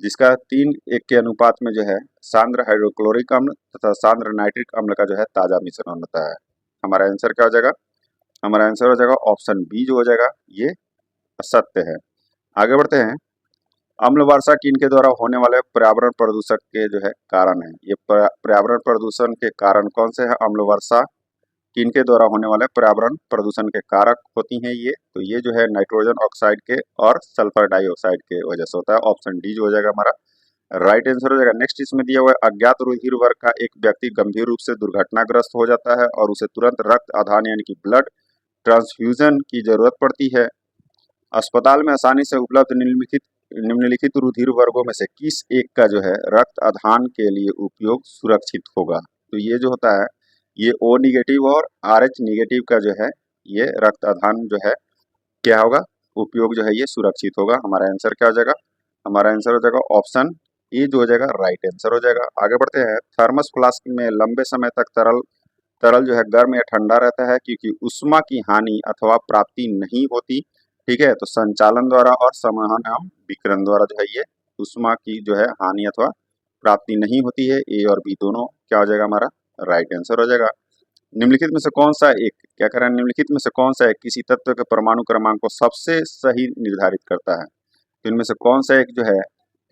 S1: जिसका 3:1 के अनुपात में जो है सांद्र हाइड्रोक्लोरिक अम्ल तथा सांद्र नाइट्रिक अम्ल का जो है ताजा मिश्रण होता है। हमारा आंसर क्या हो जाएगा, हमारा आंसर हो जाएगा ऑप्शन बी जो हो जाएगा, ये असत्य है। आगे बढ़ते हैं। अम्ल वर्षा किनके द्वारा होने वाले पर्यावरण प्रदूषण के जो है कारण है। ये पर्यावरण प्रदूषण के कारण कौन से है, अम्ल वर्षा किनके द्वारा होने वाले पर्यावरण प्रदूषण के कारक होती हैं ये, तो ये जो है नाइट्रोजन ऑक्साइड के और सल्फर डाइऑक्साइड के वजह से होता है। ऑप्शन डी जो हो जाएगा हमारा राइट आंसर हो जाएगा। नेक्स्ट इसमें दिया हुआ है, अज्ञात रुधिर वर्ग का एक व्यक्ति गंभीर रूप से दुर्घटनाग्रस्त हो जाता है और उसे तुरंत रक्त आधान यानी कि ब्लड ट्रांसफ्यूजन की जरूरत पड़ती है। अस्पताल में आसानी से उपलब्ध निम्नलिखित रुधिर वर्गों में से किस एक का जो है रक्त आधान के लिए उपयोग सुरक्षित होगा। तो ये जो होता है, ये O निगेटिव और RH निगेटिव का जो है ये रक्त आधान जो है क्या होगा, उपयोग जो है ये सुरक्षित होगा। हमारा आंसर क्या हो जाएगा, हमारा आंसर हो जाएगा ऑप्शन ए जो हो जाएगा राइट आंसर हो जाएगा। आगे बढ़ते हैं। थर्मस फ्लास्क में लंबे समय तक तरल तरल जो है गर्म या ठंडा रहता है क्योंकि उष्मा की हानि अथवा प्राप्ति नहीं होती। ठीक है, तो संचालन द्वारा और संवहन एवं विकिरण द्वारा जो है ये उष्मा की जो है हानि अथवा प्राप्ति नहीं होती है। ए और बी दोनों क्या हो जाएगा, हमारा राइट आंसर हो जाएगा। निम्नलिखित में से कौन सा एक, क्या कह रहा है, निम्नलिखित में से कौन सा एक किसी तत्व के परमाणु क्रमांक को सबसे सही निर्धारित करता है। तो इनमें से कौन सा एक जो है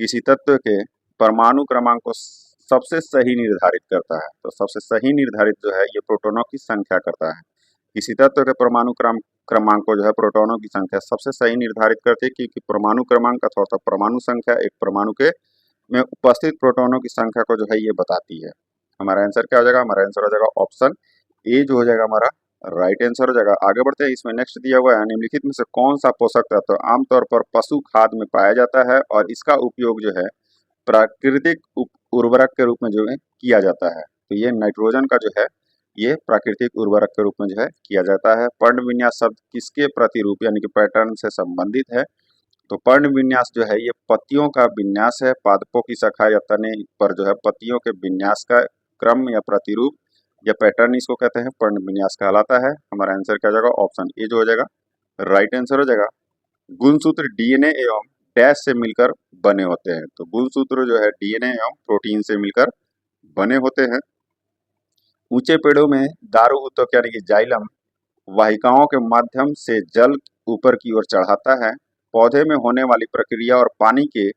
S1: किसी तत्व के परमाणु क्रमांक को सबसे सही निर्धारित करता है। तो सबसे सही निर्धारित जो है ये प्रोटॉनों की संख्या करता है। किसी तत्व के परमाणु क्रमांक को जो है प्रोटॉनों की संख्या सबसे सही निर्धारित करती है, क्योंकि परमाणु क्रमांक अथवा परमाणु संख्या एक परमाणु के में उपस्थित प्रोटॉनों की संख्या को जो है ये बताती है। हमारा आंसर क्या हो जाएगा, हमारा आंसर हो जाएगा ऑप्शन ए जो हो जाएगा हमारा राइट आंसर हो जाएगा। आगे बढ़ते हैं। इसमें नेक्स्ट दिया हुआ है, निम्नलिखित में से कौन सा पोषक तत्व आमतौर पर पशु खाद में पाया जाता है और इसका उपयोग जो है प्राकृतिक उर्वरक के रूप में जो है किया जाता है। तो ये नाइट्रोजन का जो है ये प्राकृतिक उर्वरक के रूप में जो है किया जाता है। पर्ण विन्यास शब्द किसके प्रतिरूप यानी कि पैटर्न से संबंधित है। तो पर्ण विन्यास जो है ये पत्तियों का विन्यास है। पादपों की शाखा या तने पर जो है पत्तियों के विन्यास का क्रम या प्रतिरूप या पैटर्न इसको कहते हैं, पर्ण विन्यास कहलाता है। हमारा आंसर क्या हो जाएगा, ऑप्शन ए जो हो जाएगा राइट आंसर हो जाएगा। गुणसूत्र DNA एवं डैश से मिलकर बने होते हैं। तो गुणसूत्र जो है DNA एवं प्रोटीन से मिलकर बने होते हैं। ऊंचे पेड़ों में दारू उत्तक यानी कि जाइलम वाहिकाओं के माध्यम से जल ऊपर की ओर चढ़ाता है। पौधे में होने वाली प्रक्रिया और पानी के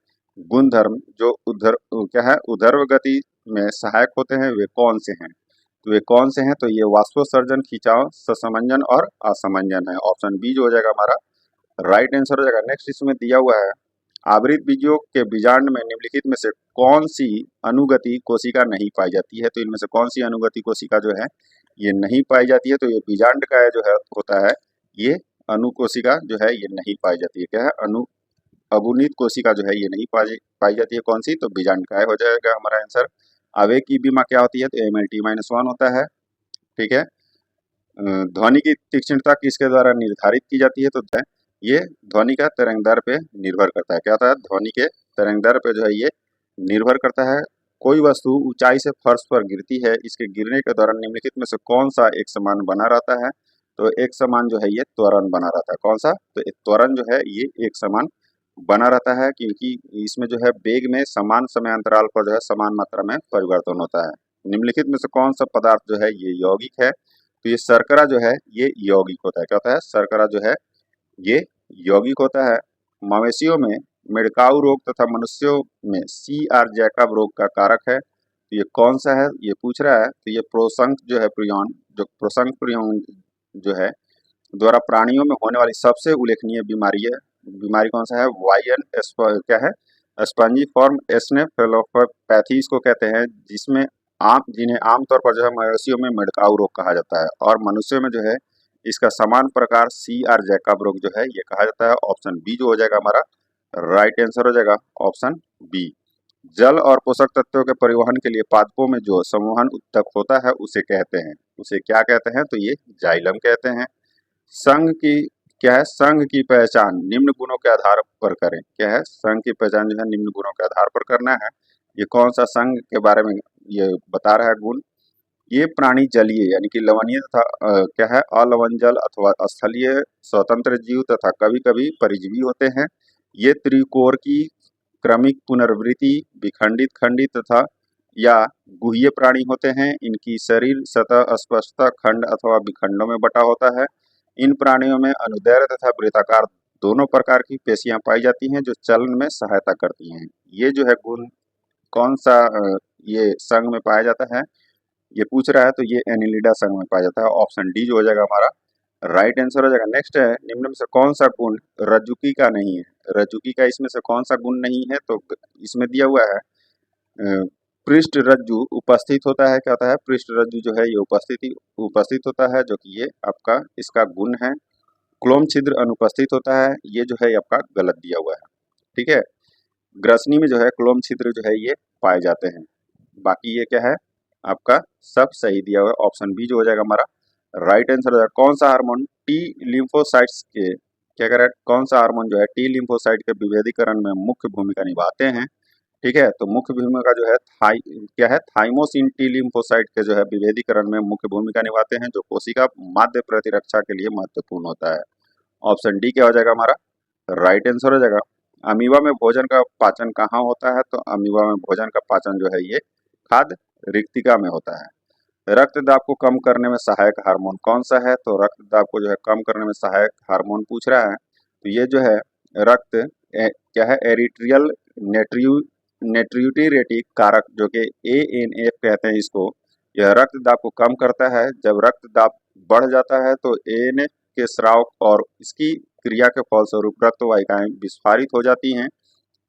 S1: गुणधर्म जो क्या है उर्ध्व गति में सहायक होते हैं, वे कौन से हैं। तो वे कौन से हैं, तो ये वाष्पोत्सर्जन, खिंचाव, ससमंजन और असमंजन है। ऑप्शन बी जो हो जाएगा हमारा राइट आंसर हो जाएगा। नेक्स्ट इसमें दिया हुआ है, आवृत बीजों के बीजांड में निम्नलिखित में से कौन सी अनुगति कोशिका नहीं पाई जाती है। तो इनमें से कौन सी अनुगति कोशिका जो है ये नहीं पाई जाती है। तो ये बीजांड का जो है होता है, ये अनुकोशिका जो है ये नहीं पाई जाती है। क्या है, अगुणित कोशिका जो है ये नहीं पाई जाती है। कौन सी, तो बीजांड का हो जाएगा हमारा आंसर। आवेग की बीमा क्या होती है, तो MLT-1 होता है। ठीक है, ध्वनि की तीक्ष्णता किसके द्वारा निर्धारित की जाती है, तो ये ध्वनि का तरंग पे निर्भर करता है। क्या होता है, ध्वनि के तरंग पे जो है ये निर्भर करता है। कोई वस्तु ऊंचाई से फर्श पर गिरती है, इसके गिरने के दौरान निम्नलिखित में से कौन सा एक समान बना रहता है। तो एक समान जो है ये त्वरण बना रहता है। कौन सा, तो एक त्वरण जो है ये एक समान बना रहता है, क्योंकि इसमें जो है वेग में समान समय अंतराल पर जो है समान मात्रा में परिवर्तन होता है। निम्नलिखित में से कौन सा पदार्थ जो है ये यौगिक है। तो ये शर्करा जो है ये यौगिक होता है। क्या होता है, शर्करा जो है ये यौगिक होता है। मवेशियों में मेड़काऊ रोग तथा मनुष्यों में CR जैकब रोग का कारक है। तो ये कौन सा है, ये पूछ रहा है। तो ये प्रोशंक जो है प्रियन, जो प्रोशंक प्रियन जो है द्वारा प्राणियों में होने वाली सबसे उल्लेखनीय बीमारी है। बीमारी कौन सा है, वायन क्या है, स्पंजीफॉर्म एस्नेफेलोपैथी इसको कहते हैं, जिन्हें आमतौर पर जो है मवेशियों में मेड़काऊ रोग कहा जाता है और मनुष्यों में जो है इसका समान प्रकार CR जैकब रोग जो है ये कहा जाता है। ऑप्शन बी जो हो जाएगा हमारा राइट आंसर हो जाएगा ऑप्शन बी। जल और पोषक तत्वों के परिवहन के लिए पादपों में जो संवहन उत्तक होता है उसे कहते हैं, उसे क्या कहते हैं? तो ये जाइलम कहते हैं। संघ की क्या है? संघ की पहचान निम्न गुणों के आधार पर करें। क्या है? संघ की पहचान जो है निम्न गुणों के आधार पर करना है। ये कौन सा संघ के बारे में ये बता रहा है गुण? ये प्राणी जलीय यानी कि लवणीय तथा क्या है अलवणजल अथवा स्थलीय स्वतंत्र जीव तथा कभी कभी परिजीवी होते हैं। ये त्रिकोर की क्रमिक पुनर्वृत्ति विखंडित खंडित तथा या गुह्य प्राणी होते हैं। इनकी शरीर सतह स्पष्टता खंड अथवा विखंडों में बटा होता है। इन प्राणियों में अनुदैर्घ्य तथा वृत्ताकार दोनों प्रकार की पेशियां पाई जाती हैं जो चलन में सहायता करती हैं। ये जो है गुण कौन सा ये संघ में पाया जाता है ये पूछ रहा है, तो ये एनिलिडा संघ में पाया जाता है। ऑप्शन डी जो हो जाएगा हमारा राइट आंसर हो जाएगा। नेक्स्ट है निम्न में से कौन सा गुण रज्जुकी का नहीं है? रज्जुकी का इसमें से कौन सा गुण नहीं है? तो इसमें दिया हुआ है पृष्ठ रज्जु उपस्थित होता है। क्या होता है? पृष्ठ रज्जु जो है ये उपस्थित होता है, जो कि ये आपका इसका गुण है। क्लोम छिद्र अनुपस्थित होता है, ये जो है ये आपका गलत दिया हुआ है। ठीक है, ग्रसनी में जो है क्लोम छिद्र जो है ये पाए जाते हैं। बाकी ये क्या है आपका सब सही दिया हुआ है। ऑप्शन बी जो हो जाएगा हमारा राइट आंसर हो जाएगा। कौन सा हार्मोन टी लिम्फोसाइट्स के क्या कह रहा है? कौन सा हार्मोन जो है टी लिम्फोसाइट के विभेदीकरण में मुख्य भूमिका निभाते हैं? ठीक है, तो मुख्य भूमिका जो है क्या है थाइमोसिन टी लिम्फोसाइट के जो है विभेदीकरण में मुख्य भूमिका निभाते हैं, जो कोशिका माध्य प्रतिरक्षा के लिए महत्वपूर्ण होता है। ऑप्शन डी क्या हो जाएगा हमारा राइट आंसर हो जाएगा। अमीबा में भोजन का पाचन कहाँ होता है? तो अमीबा में भोजन का पाचन जो है ये खाद्य रिक्तिका में होता है। रक्त दाब को कम करने में सहायक हार्मोन कौन सा है? तो रक्त दाब को जो है कम करने में सहायक हार्मोन पूछ रहा है, तो ये जो है रक्त क्या है एरिट्रियल नेट्रियूटिरेटिक कारक जो कि ANF कहते हैं इसको, यह रक्त दाब को कम करता है। जब रक्त दाब बढ़ जाता है तो ANF के स्राव और इसकी क्रिया के फलस्वरूप रक्त वाहिकाएं विस्फारित हो जाती हैं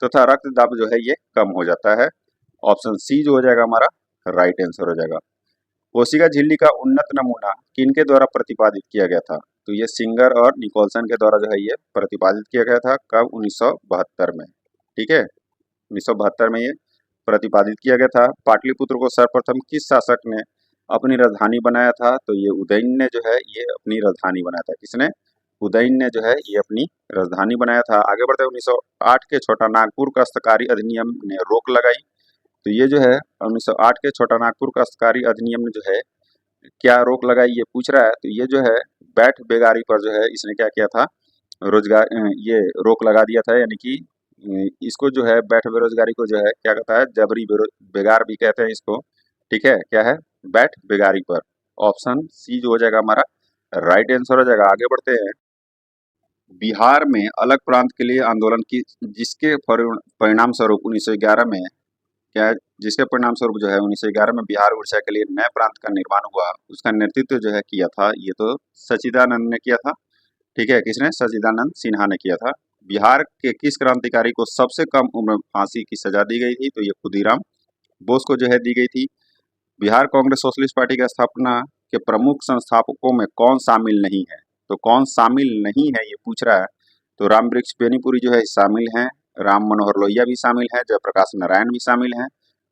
S1: तथा रक्त दाब जो है ये कम हो जाता है। ऑप्शन सी जो हो जाएगा हमारा राइट आंसर हो जाएगा। कोशिका झिल्ली का उन्नत नमूना किनके द्वारा प्रतिपादित किया गया था? तो ये सिंगर और निकोलसन के द्वारा जो है ये प्रतिपादित किया गया था। कब? 1972 में। ठीक है, 1972 में ये प्रतिपादित किया गया था। पाटलिपुत्र को सर्वप्रथम किस शासक ने अपनी राजधानी बनाया था? तो ये उदयन ने जो है ये अपनी राजधानी बनाया था। किसने? उदयन ने जो है ये अपनी राजधानी बनाया था। आगे बढ़ते 1908 के छोटा नागपुर काश्तकारी अधिनियम ने रोक लगाई। तो ये जो है 1908 के छोटा नागपुर काश्तकारी अधिनियम ने जो है क्या रोक लगाई ये पूछ रहा है। तो ये जो है बैठ बेगारी पर जो है इसने क्या किया था रोजगार ये रोक लगा दिया था, यानी कि इसको जो है बैठ बेरोजगारी को जो है क्या कहता है जबरी बेगार भी कहते हैं इसको। ठीक है, क्या है बैठ बेगारी पर। ऑप्शन सी जो हो जाएगा हमारा राइट आंसर हो जाएगा। आगे बढ़ते हैं। बिहार में अलग प्रांत के लिए आंदोलन की जिसके परिणाम स्वरूप 1911 में क्या है जिसके परिणाम स्वरूप जो है 1911 में बिहार उड़ीसा के लिए नए प्रांत का निर्माण हुआ, उसका नेतृत्व जो है किया था ये तो सच्चिदानंद ने किया था। ठीक है, किसने? सच्चिदानंद सिन्हा ने किया था। बिहार के किस क्रांतिकारी को सबसे कम उम्र में फांसी की सजा दी गई थी? तो ये खुदीराम बोस को जो है दी गई थी। बिहार कांग्रेस सोशलिस्ट पार्टी की स्थापना के प्रमुख संस्थापकों में कौन शामिल नहीं है? तो कौन शामिल नहीं है ये पूछ रहा है। तो राम वृक्ष बेनीपुरी जो है शामिल हैं, राम मनोहर लोहिया भी शामिल हैं, जयप्रकाश नारायण भी शामिल हैं।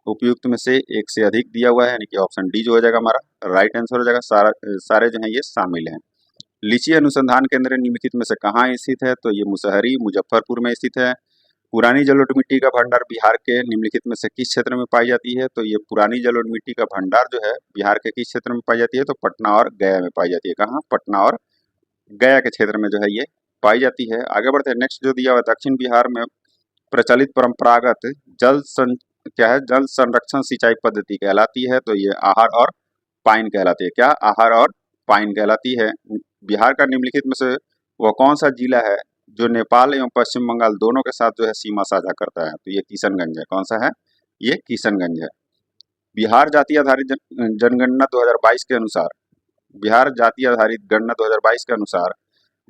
S1: उपयुक्त में से एक से अधिक दिया हुआ है, यानी कि ऑप्शन डी जो हो जाएगा हमारा राइट आंसर हो जाएगा। सारे जो है ये शामिल हैं। लीची अनुसंधान केंद्र निम्नलिखित में से कहाँ स्थित है? तो ये मुसहरी मुजफ्फरपुर में स्थित है। पुरानी जलोढ़ मिट्टी का भंडार बिहार के निम्नलिखित में से किस क्षेत्र में पाई जाती है? तो ये पुरानी जलोढ़ मिट्टी का भंडार जो है बिहार के किस क्षेत्र में पाई जाती है? तो पटना और गया में पाई जाती है। कहाँ? पटना और गया के क्षेत्र में जो है ये पाई जाती है। आगे बढ़ते हैं। नेक्स्ट जो दिया हुआ है दक्षिण बिहार में प्रचलित परंपरागत क्या है जल संरक्षण सिंचाई पद्धति कहलाती है। तो ये आहार और पाइन कहलाती है। क्या? आहार और पाइन कहलाती है। बिहार का निम्नलिखित में से वह कौन सा जिला है जो नेपाल एवं पश्चिम बंगाल दोनों के साथ जो है सीमा साझा करता है? तो ये किशनगंज है। कौन सा है? ये किशनगंज है। बिहार जाति आधारित जनगणना 2022 के अनुसार बिहार जाति आधारित गणना 2022 के अनुसार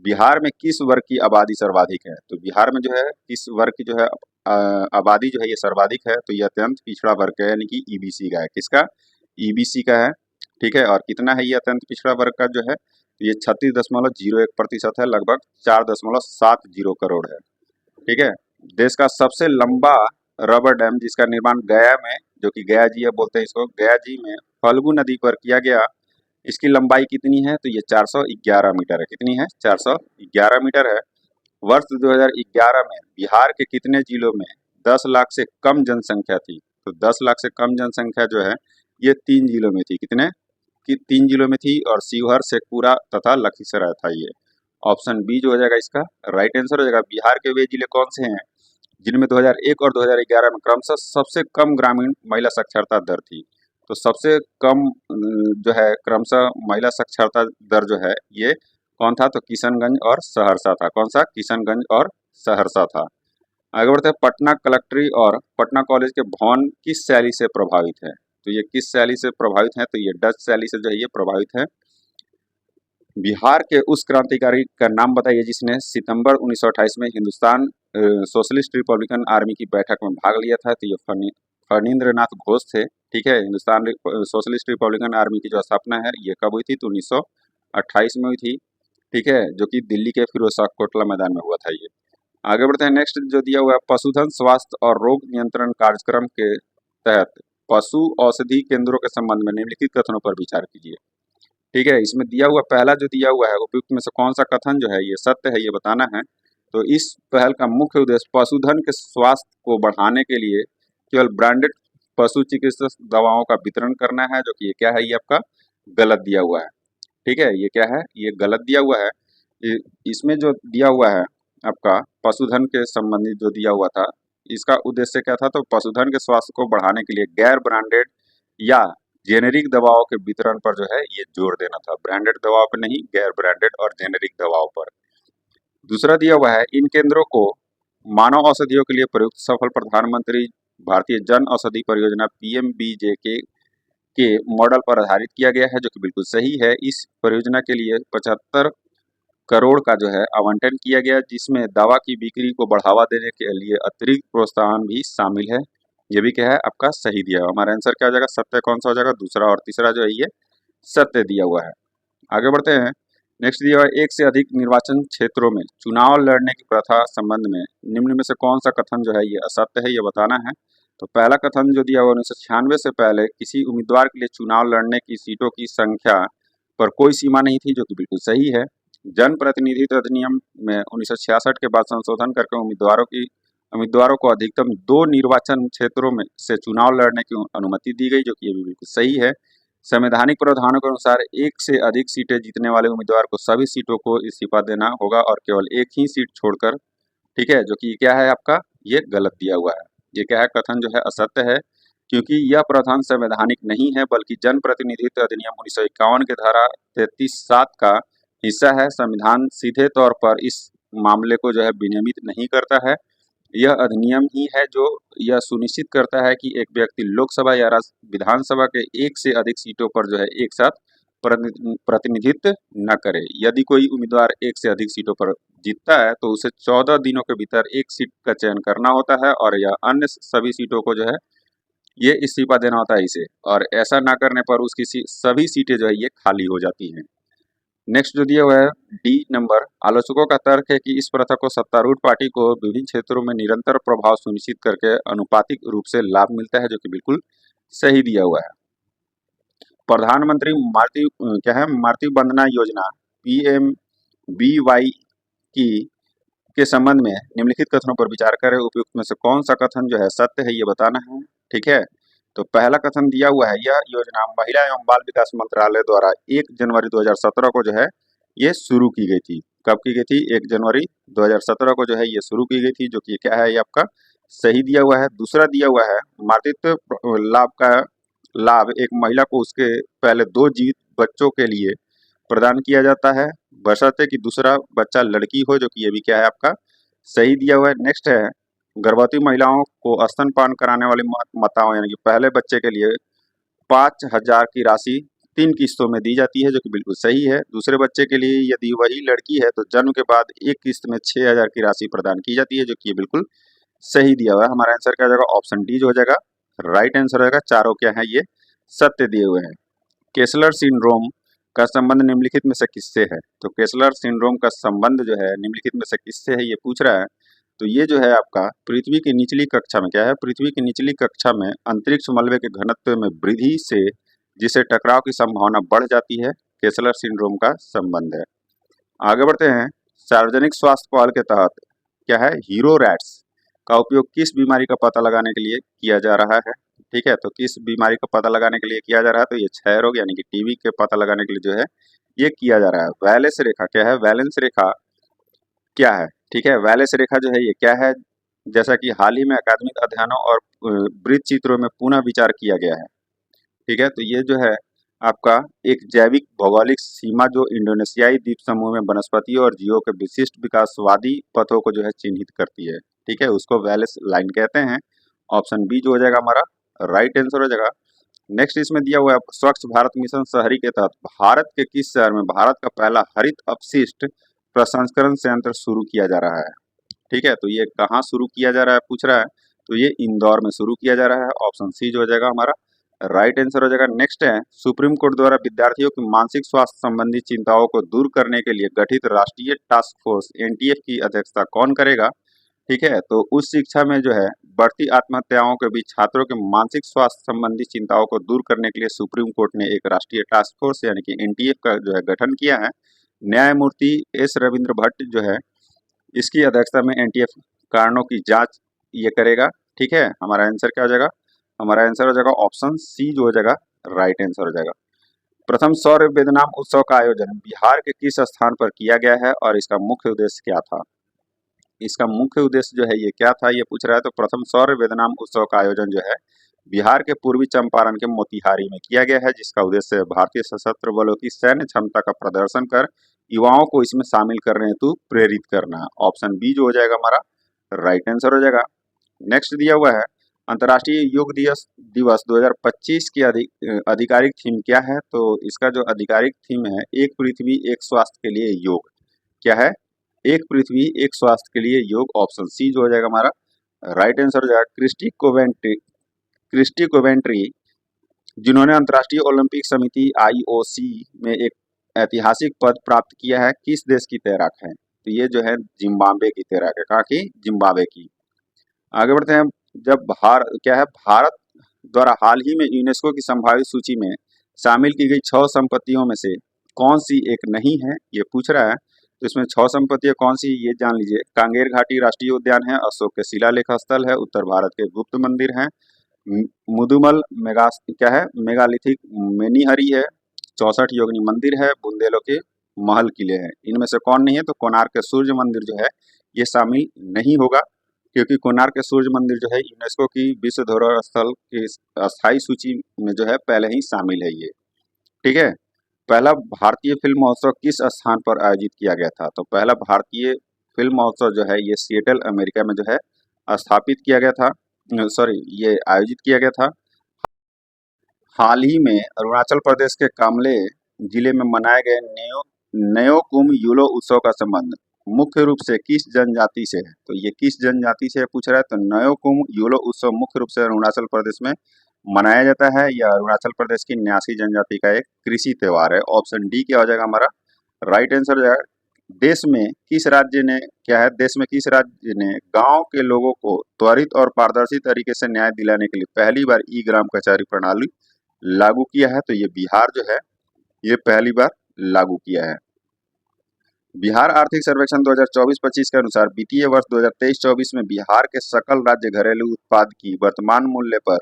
S1: बिहार में किस वर्ग की आबादी सर्वाधिक है? तो बिहार में जो है किस वर्ग की जो है आबादी जो है ये सर्वाधिक है? तो ये अत्यंत पिछड़ा वर्ग है, यानी कि ईबीसी का है। किसका? ईबीसी का है। ठीक है, और कितना है ये अत्यंत पिछड़ा वर्ग का जो है? तो ये 36.01% है, लगभग 4.70 करोड़ है। ठीक है, देश का सबसे लंबा रबर डैम जिसका निर्माण गया में, जो कि गया जी अब बोलते हैं इसको, गया जी में फल्गु नदी पर किया गया। इसकी लंबाई कितनी है? तो ये 411 मीटर है। कितनी है? 411 मीटर है। वर्ष 2011 में बिहार के कितने जिलों में 10 लाख से कम जनसंख्या थी? तो 10 लाख से कम जनसंख्या जो है ये 3 जिलों में थी। कितने की? 3 जिलों में थी, और शिवहर, शेखपुरा तथा लखीसराय था ये। ऑप्शन बी जो हो जाएगा इसका राइट आंसर हो जाएगा। बिहार के वे जिले कौन से हैं जिनमें 2001 और 2011 में क्रमशः सबसे कम ग्रामीण महिला साक्षरता दर थी? तो सबसे कम जो है क्रमशः महिला साक्षरता दर जो है ये कौन था? तो किशनगंज और सहरसा था। कौन सा? किशनगंज और सहरसा था। आगे बढ़ते हैं, पटना कलेक्ट्री और पटना कॉलेज के भवन किस शैली से प्रभावित है? तो ये किस शैली से प्रभावित है? तो ये डच शैली से जो है ये प्रभावित है। बिहार के उस क्रांतिकारी का नाम बताइए जिसने सितंबर 1928 में हिंदुस्तान सोशलिस्ट रिपब्लिकन आर्मी की बैठक में भाग लिया था। तो ये फणींद्र नाथ घोष थे। ठीक है, हिंदुस्तान सोशलिस्ट रिपब्लिकन आर्मी की जो स्थापना है ये कब हुई थी? तो 1928 में हुई थी। ठीक है, जो कि दिल्ली के फिरोज शाह कोटला मैदान में हुआ था ये। आगे बढ़ते हैं, नेक्स्ट जो दिया हुआ है, पशुधन स्वास्थ्य और रोग नियंत्रण कार्यक्रम के तहत पशु औषधि केंद्रों के संबंध में निम्नलिखित कथनों पर विचार कीजिए। ठीक है, इसमें दिया हुआ पहला जो दिया हुआ है उपयुक्त में से कौन सा कथन जो है ये सत्य है, ये बताना है। तो इस पहल का मुख्य उद्देश्य पशुधन के स्वास्थ्य को बढ़ाने के लिए केवल ब्रांडेड पशु चिकित्सक दवाओं का वितरण करना है, जो कि ये क्या है? ये आपका गलत दिया हुआ है। ठीक है, ये क्या है? ये गलत दिया हुआ है। इसमें जो दिया हुआ है आपका पशुधन के संबंधित जो दिया हुआ था, इसका उद्देश्य क्या था? तो पशुधन के स्वास्थ्य को बढ़ाने के लिए गैर ब्रांडेड या जेनेरिक दवाओं के वितरण पर जो है ये जोर देना था। ब्रांडेड दवाओं पर नहीं, गैर ब्रांडेड और जेनेरिक दवाओं पर। दूसरा दिया हुआ है, इन केंद्रों को मानव औषधियों के लिए प्रयुक्त सफल प्रधानमंत्री भारतीय जन औषधि परियोजना PMBJK के मॉडल पर आधारित किया गया है, जो कि बिल्कुल सही है। इस परियोजना के लिए 75 करोड़ का जो है आवंटन किया गया, जिसमें दवा की बिक्री को बढ़ावा देने के लिए अतिरिक्त प्रोत्साहन भी शामिल है। ये भी क्या है? आपका सही दिया हुआ। हमारा आंसर क्या हो जाएगा? सत्य कौन सा हो जाएगा? दूसरा और तीसरा जो है ये सत्य दिया हुआ है। आगे बढ़ते हैं, नेक्स्ट दिया हुआ है, एक से अधिक निर्वाचन क्षेत्रों में चुनाव लड़ने की प्रथा संबंध में निम्न में से कौन सा कथन जो है ये असत्य है, ये बताना है। तो पहला कथन जो दिया हुआ 1996 से पहले किसी उम्मीदवार के लिए चुनाव लड़ने की सीटों की संख्या पर कोई सीमा नहीं थी, जो कि बिल्कुल सही है। जन प्रतिनिधित्व अधिनियम में 1966 के बाद संशोधन करके उम्मीदवारों को अधिकतम 2 निर्वाचन क्षेत्रों में से चुनाव लड़ने की अनुमति दी गई, जो कि ये भी बिल्कुल सही है। संवैधानिक प्रावधानों के अनुसार एक से अधिक सीटें जीतने वाले उम्मीदवार को सभी सीटों को इस्तीफा देना होगा और केवल एक ही सीट छोड़कर। ठीक है, जो कि क्या है आपका? ये गलत दिया हुआ है। ये क्या है? कथन जो है असत्य है, क्योंकि यह प्रावधान संवैधानिक नहीं है, बल्कि जन प्रतिनिधित्व अधिनियम 1951 के धारा 33(7) का हिस्सा है। संविधान सीधे तौर पर इस मामले को जो है विनियमित नहीं करता है। यह अधिनियम ही है जो यह सुनिश्चित करता है कि एक व्यक्ति लोकसभा या विधानसभा के एक से अधिक सीटों पर जो है एक साथ प्रतिनिधित्व न करे। यदि कोई उम्मीदवार एक से अधिक सीटों पर जीतता है तो उसे 14 दिनों के भीतर एक सीट का चयन करना होता है, और यह अन्य सभी सीटों को जो है ये इस्तीफा देना होता है इसे, और ऐसा ना करने पर उसकी सभी सीटें जो है ये खाली हो जाती हैं। नेक्स्ट जो दिया हुआ है डी नंबर, आलोचकों का तर्क है कि इस प्रथा को सत्तारूढ़ पार्टी को विभिन्न क्षेत्रों में निरंतर प्रभाव सुनिश्चित करके अनुपातिक रूप से लाभ मिलता है, जो कि बिल्कुल सही दिया हुआ है। प्रधानमंत्री क्या है? मातृ वंदना योजना PMBY की के संबंध में निम्नलिखित कथनों पर विचार करें। उपयुक्त में से कौन सा कथन जो है सत्य है, ये बताना है। ठीक है, तो पहला कथन दिया हुआ है, यह योजना महिला एवं बाल विकास मंत्रालय द्वारा 1 जनवरी 2017 को जो है ये शुरू की गई थी। कब की गई थी? 1 जनवरी 2017 को जो है ये शुरू की गई थी, जो कि क्या है? ये आपका सही दिया हुआ है। दूसरा दिया हुआ है, मातृत्व लाभ का लाभ एक महिला को उसके पहले 2 जीवित बच्चों के लिए प्रदान किया जाता है, बशर्ते कि दूसरा बच्चा लड़की हो, जो कि ये भी क्या है? आपका सही दिया हुआ है। नेक्स्ट है, गर्भवती महिलाओं को स्तनपान कराने वाली माताओं यानी कि पहले बच्चे के लिए 5,000 की राशि 3 किस्तों में दी जाती है, जो कि बिल्कुल सही है। दूसरे बच्चे के लिए यदि वही लड़की है तो जन्म के बाद एक किस्त में 6,000 की राशि प्रदान की जाती है, जो कि ये बिल्कुल सही दिया हुआ है। हमारा आंसर क्या हो जाएगा? ऑप्शन डी जो हो जाएगा राइट आंसर हो जाएगा। चारों क्या है? ये सत्य दिए हुए हैं। केसलर सिंड्रोम का संबंध निम्नलिखित में से किससे है? तो केसलर सिंड्रोम का संबंध जो है निम्नलिखित में से किससे है, ये पूछ रहा है। तो ये जो है आपका पृथ्वी की निचली कक्षा में क्या है, पृथ्वी की निचली कक्षा में अंतरिक्ष मलबे के घनत्व में वृद्धि से जिससे टकराव की संभावना बढ़ जाती है, केसलर सिंड्रोम का संबंध है। आगे बढ़ते हैं। सार्वजनिक स्वास्थ्य पहल के तहत क्या है, हीरो रैट्स का उपयोग किस बीमारी का पता लगाने के लिए किया जा रहा है। ठीक है, तो किस बीमारी का पता लगाने के लिए किया जा रहा है, तो ये क्षय रोग यानी कि टीबी के पता लगाने के लिए जो है ये किया जा रहा है। वैलेंस रेखा क्या है, वैलेंस रेखा क्या है, ठीक है, वैलेंस रेखा जो है ये क्या है, जैसा कि हाल ही में अकादमिक अध्ययनों और वृत्त चित्रों में पुनः विचार किया गया है। ठीक है, तो ये जो है आपका एक जैविक भौगोलिक सीमा जो इंडोनेशियाई द्वीप समूह में वनस्पतियों और जीवों के विशिष्ट विकासवादी पथों को जो है चिन्हित करती है। ठीक है, उसको वैलेंस लाइन कहते हैं। ऑप्शन बी जो हो जाएगा हमारा राइट आंसर हो जाएगा। नेक्स्ट इसमें दिया हुआ है स्वच्छ भारत मिशन शहरी के तहत भारत के किस शहर में भारत का पहला हरित अपशिष्ट प्रसंस्करण संयंत्र शुरू किया जा रहा है। ठीक है, तो ये कहाँ शुरू किया जा रहा है पूछ रहा है, तो ये इंदौर में शुरू किया जा रहा है। ऑप्शन सी जो हो जाएगा हमारा राइट आंसर हो जाएगा। नेक्स्ट है सुप्रीम कोर्ट द्वारा विद्यार्थियों की मानसिक स्वास्थ्य संबंधी चिंताओं को दूर करने के लिए गठित राष्ट्रीय टास्क फोर्स एनटीएफ की अध्यक्षता कौन करेगा। ठीक है, तो उस शिक्षा में जो है बढ़ती आत्महत्याओं के बीच छात्रों के मानसिक स्वास्थ्य संबंधी चिंताओं को दूर करने के लिए सुप्रीम कोर्ट ने एक राष्ट्रीय टास्क फोर्स यानी कि एनटीएफ का जो है गठन किया है। न्यायमूर्ति एस रविंद्र भट्ट जो है इसकी अध्यक्षता में एनटीएफ कारणों की जांच ये करेगा। ठीक है, हमारा आंसर क्या हो जाएगा, हमारा आंसर हो जाएगा ऑप्शन सी जो हो जाएगा राइट आंसर हो जाएगा। प्रथम सौर वेदनाम उत्सव का आयोजन बिहार के किस स्थान पर किया गया है और इसका मुख्य उद्देश्य क्या था। इसका मुख्य उद्देश्य जो है ये क्या था ये पूछ रहा है, तो प्रथम सौर वेदनाम उत्सव का आयोजन जो है बिहार के पूर्वी चंपारण के मोतिहारी में किया गया है, जिसका उद्देश्य भारतीय सशस्त्र बलों की सैन्य क्षमता का प्रदर्शन कर युवाओं को इसमें शामिल करने हेतु प्रेरित करना है। ऑप्शन बी जो हो जाएगा हमारा राइट आंसर हो जाएगा। नेक्स्ट दिया हुआ है अंतर्राष्ट्रीय योग दिवस 2025 की आधिकारिक थीम क्या है, तो इसका जो आधिकारिक थीम है एक पृथ्वी एक स्वास्थ्य के लिए योग। क्या है, एक पृथ्वी एक स्वास्थ्य के लिए योग। ऑप्शन सी जो हो जाएगा हमारा राइट आंसर हो जाएगा। क्रिस्टी कोवेंट्री जिन्होंने अंतर्राष्ट्रीय ओलंपिक समिति आईओसी में एक ऐतिहासिक पद प्राप्त किया है, किस देश की तैराक है, तो ये जो है जिम्बाब्वे की तैराक है। कहाँ की, जिम्बाब्वे की। आगे बढ़ते हैं। जब क्या है भारत द्वारा हाल ही में यूनेस्को की संभावित सूची में शामिल की गई 6 संपत्तियों में से कौन सी एक नहीं है ये पूछ रहा है, तो इसमें 6 संपत्तियां कौन सी ये जान लीजिए। कांगेर घाटी राष्ट्रीय उद्यान है, अशोक के शिलालेख स्थल है, उत्तर भारत के गुप्त मंदिर हैं, मुदुमल मेगा क्या है मेगालिथिक मेनिहरी है, 64 योगिनी मंदिर है, बुंदेलो के महल किले हैं। इनमें से कौन नहीं है, तो कोणार्क के सूर्य मंदिर जो है ये शामिल नहीं होगा, क्योंकि कोणार्क के सूर्य मंदिर जो है यूनेस्को की विश्व धरोहर स्थल की अस्थायी सूची में जो है पहले ही शामिल है ये। ठीक है, पहला भारतीय फिल्म महोत्सव किस स्थान पर आयोजित किया गया था, तो पहला भारतीय फिल्म महोत्सव जो है ये सिएटल अमेरिका में जो है स्थापित किया गया था, सॉरी ये आयोजित किया गया था। हाल ही में अरुणाचल प्रदेश के कामले जिले में मनाए गए न्योकुम यूलो उत्सव का संबंध मुख्य रूप से किस जनजाति से है, तो ये किस जनजाति से पूछ रहा है, तो न्योकुम यूलो उत्सव मुख्य रूप से अरुणाचल प्रदेश में मनाया जाता है। यह अरुणाचल प्रदेश की न्यासी जनजाति का एक कृषि त्योहार है। ऑप्शन डी क्या हो जाएगा हमारा राइट आंसर हो जाएगा। देश में किस राज्य ने क्या है, देश में किस राज्य ने गांव के लोगों को त्वरित और पारदर्शी तरीके से न्याय दिलाने के लिए पहली बार ई ग्राम कचहरी प्रणाली लागू किया है, तो ये बिहार जो है ये पहली बार लागू किया है। बिहार आर्थिक सर्वेक्षण 2024-25 के अनुसार वित्तीय वर्ष 2023-24 में बिहार के सकल राज्य घरेलू उत्पाद की वर्तमान मूल्य पर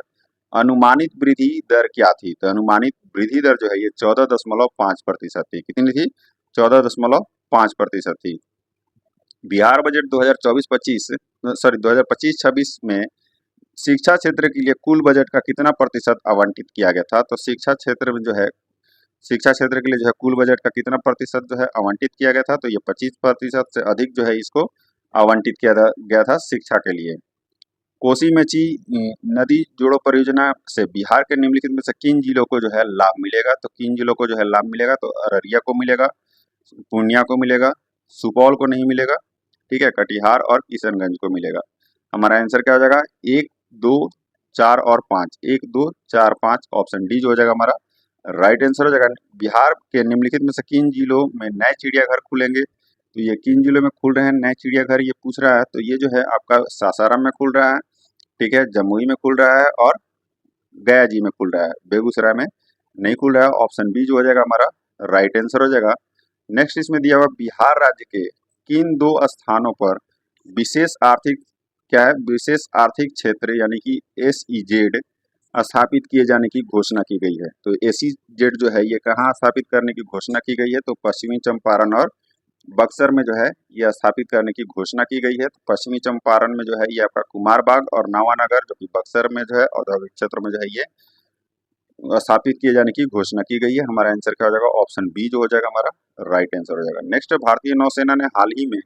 S1: अनुमानित वृद्धि दर क्या थी, तो अनुमानित वृद्धि दर जो है ये 14.5% थी। कितनी थी, 14.5% थी। बिहार बजट 2025-26 में शिक्षा क्षेत्र के लिए कुल बजट का कितना प्रतिशत आवंटित किया गया था, तो शिक्षा क्षेत्र में जो है शिक्षा क्षेत्र के लिए जो है कुल बजट का कितना प्रतिशत जो है आवंटित किया गया था, तो ये 25% से अधिक जो है इसको आवंटित किया गया था शिक्षा के लिए। कोसी मेची नदी जोड़ो परियोजना से बिहार के निम्नलिखित में से किन जिलों को जो है लाभ मिलेगा, तो किन जिलों को जो है लाभ मिलेगा, तो अररिया को मिलेगा, पूर्णिया को मिलेगा, सुपौल को नहीं मिलेगा, ठीक है, कटिहार और किशनगंज को मिलेगा। हमारा आंसर क्या हो जाएगा 1, 2, 4 और 5, 1, 2, 4, 5 ऑप्शन डी जो हो जाएगा हमारा राइट आंसर हो जाएगा। बिहार के निम्नलिखित में से किन जिलों में नए चिड़ियाघर खुलेंगे, तो ये किन जिलों में खुल रहे हैं नए चिड़ियाघर ये पूछ रहा है। तो ये जो है आपका सासाराम में खुल रहा है, ठीक है, जमुई में खुल रहा है और गया जी में खुल रहा है, बेगूसराय में नहीं खुल रहा है। ऑप्शन बी जो हो जाएगा हमारा राइट आंसर हो जाएगा। नेक्स्ट इसमें दिया हुआ बिहार राज्य के किन दो स्थानों पर विशेष आर्थिक क्या है विशेष आर्थिक क्षेत्र यानी कि SEZ स्थापित किए जाने की घोषणा की गई है। तो SEZ जो है ये कहाँ स्थापित करने की घोषणा की गई है, तो पश्चिमी चंपारण और बक्सर में जो है ये स्थापित करने की घोषणा की गई है। तो पश्चिमी चंपारण में जो है ये आपका कुमारबाग और नावानगर जो कि बक्सर में जो है औद्योगिक क्षेत्र में जो है ये स्थापित किए जाने की घोषणा की गई है। हमारा आंसर क्या हो जाएगा, ऑप्शन बी जो हो जाएगा हमारा राइट आंसर हो जाएगा। नेक्स्ट, भारतीय नौसेना ने हाल ही में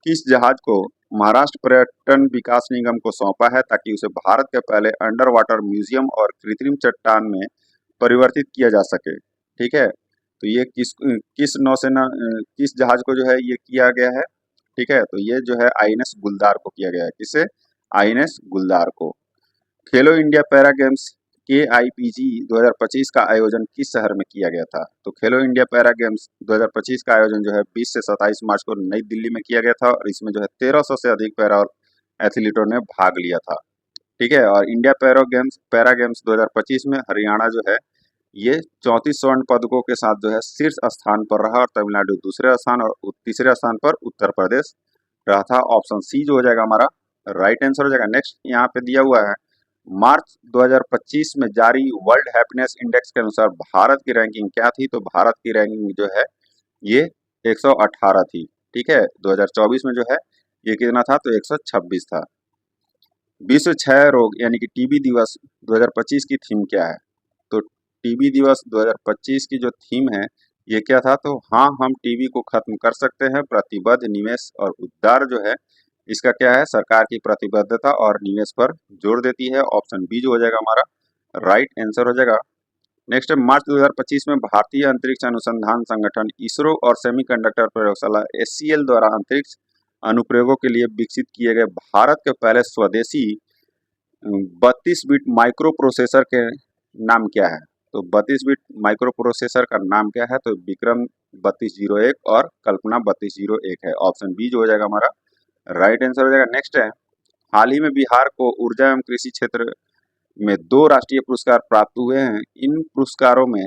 S1: किस जहाज को महाराष्ट्र पर्यटन विकास निगम को सौंपा है ताकि उसे भारत के पहले अंडर वाटर म्यूजियम और कृत्रिम चट्टान में परिवर्तित किया जा सके, ठीक है। तो ये किस नौसेना किस जहाज को जो है ये किया गया है, ठीक है। तो ये जो है INS गुलदार को किया गया है। किसे? INS गुलदार को। खेलो इंडिया पैरा गेम्स KIPG 2025 का आयोजन किस शहर में किया गया था? तो खेलो इंडिया पैरा गेम्स 2025 का आयोजन जो है 20 से 27 मार्च को नई दिल्ली में किया गया था और इसमें जो है 1300 से अधिक पैरा एथलीटों ने भाग लिया था, ठीक है। और इंडिया पैरा गेम्स 2025 में हरियाणा जो है ये 34 स्वर्ण पदकों के साथ जो है शीर्ष स्थान पर रहा और तमिलनाडु दूसरे स्थान और तीसरे स्थान पर उत्तर प्रदेश रहा था। ऑप्शन सी जो हो जाएगा हमारा राइट आंसर हो जाएगा। नेक्स्ट यहाँ पे दिया हुआ है मार्च 2025 में जारी वर्ल्ड हैप्पीनेस इंडेक्स के अनुसार भारत की रैंकिंग क्या थी? तो भारत की रैंकिंग जो है ये 118 थी, ठीक है। 2024 में जो है ये कितना था? तो 126 था। विश्व क्षय रोग यानी कि टीबी दिवस 2025 की थीम क्या है? तो टीबी दिवस 2025 की जो थीम है ये क्या था? तो हाँ, हम टीबी को खत्म कर सकते हैं, प्रतिबद्ध निवेश और उद्धार जो है इसका क्या है? सरकार की प्रतिबद्धता और निवेश पर जोर देती है। ऑप्शन बी जो हो जाएगा हमारा राइट आंसर हो जाएगा। नेक्स्ट है मार्च 2025 में भारतीय अंतरिक्ष अनुसंधान संगठन इसरो और सेमीकंडक्टर प्रयोगशाला SCL द्वारा अंतरिक्ष अनुप्रयोगों के लिए विकसित किए गए भारत के पहले स्वदेशी 32 बिट माइक्रो प्रोसेसर के नाम क्या है? तो 32 बिट माइक्रो प्रोसेसर का नाम क्या है? तो विक्रम 3201 और कल्पना 3201 है। ऑप्शन बी जो हो जाएगा हमारा राइट आंसर हो जाएगा। नेक्स्ट है हाल ही में बिहार को ऊर्जा एवं कृषि क्षेत्र में 2 राष्ट्रीय पुरस्कार प्राप्त हुए हैं। इन पुरस्कारों में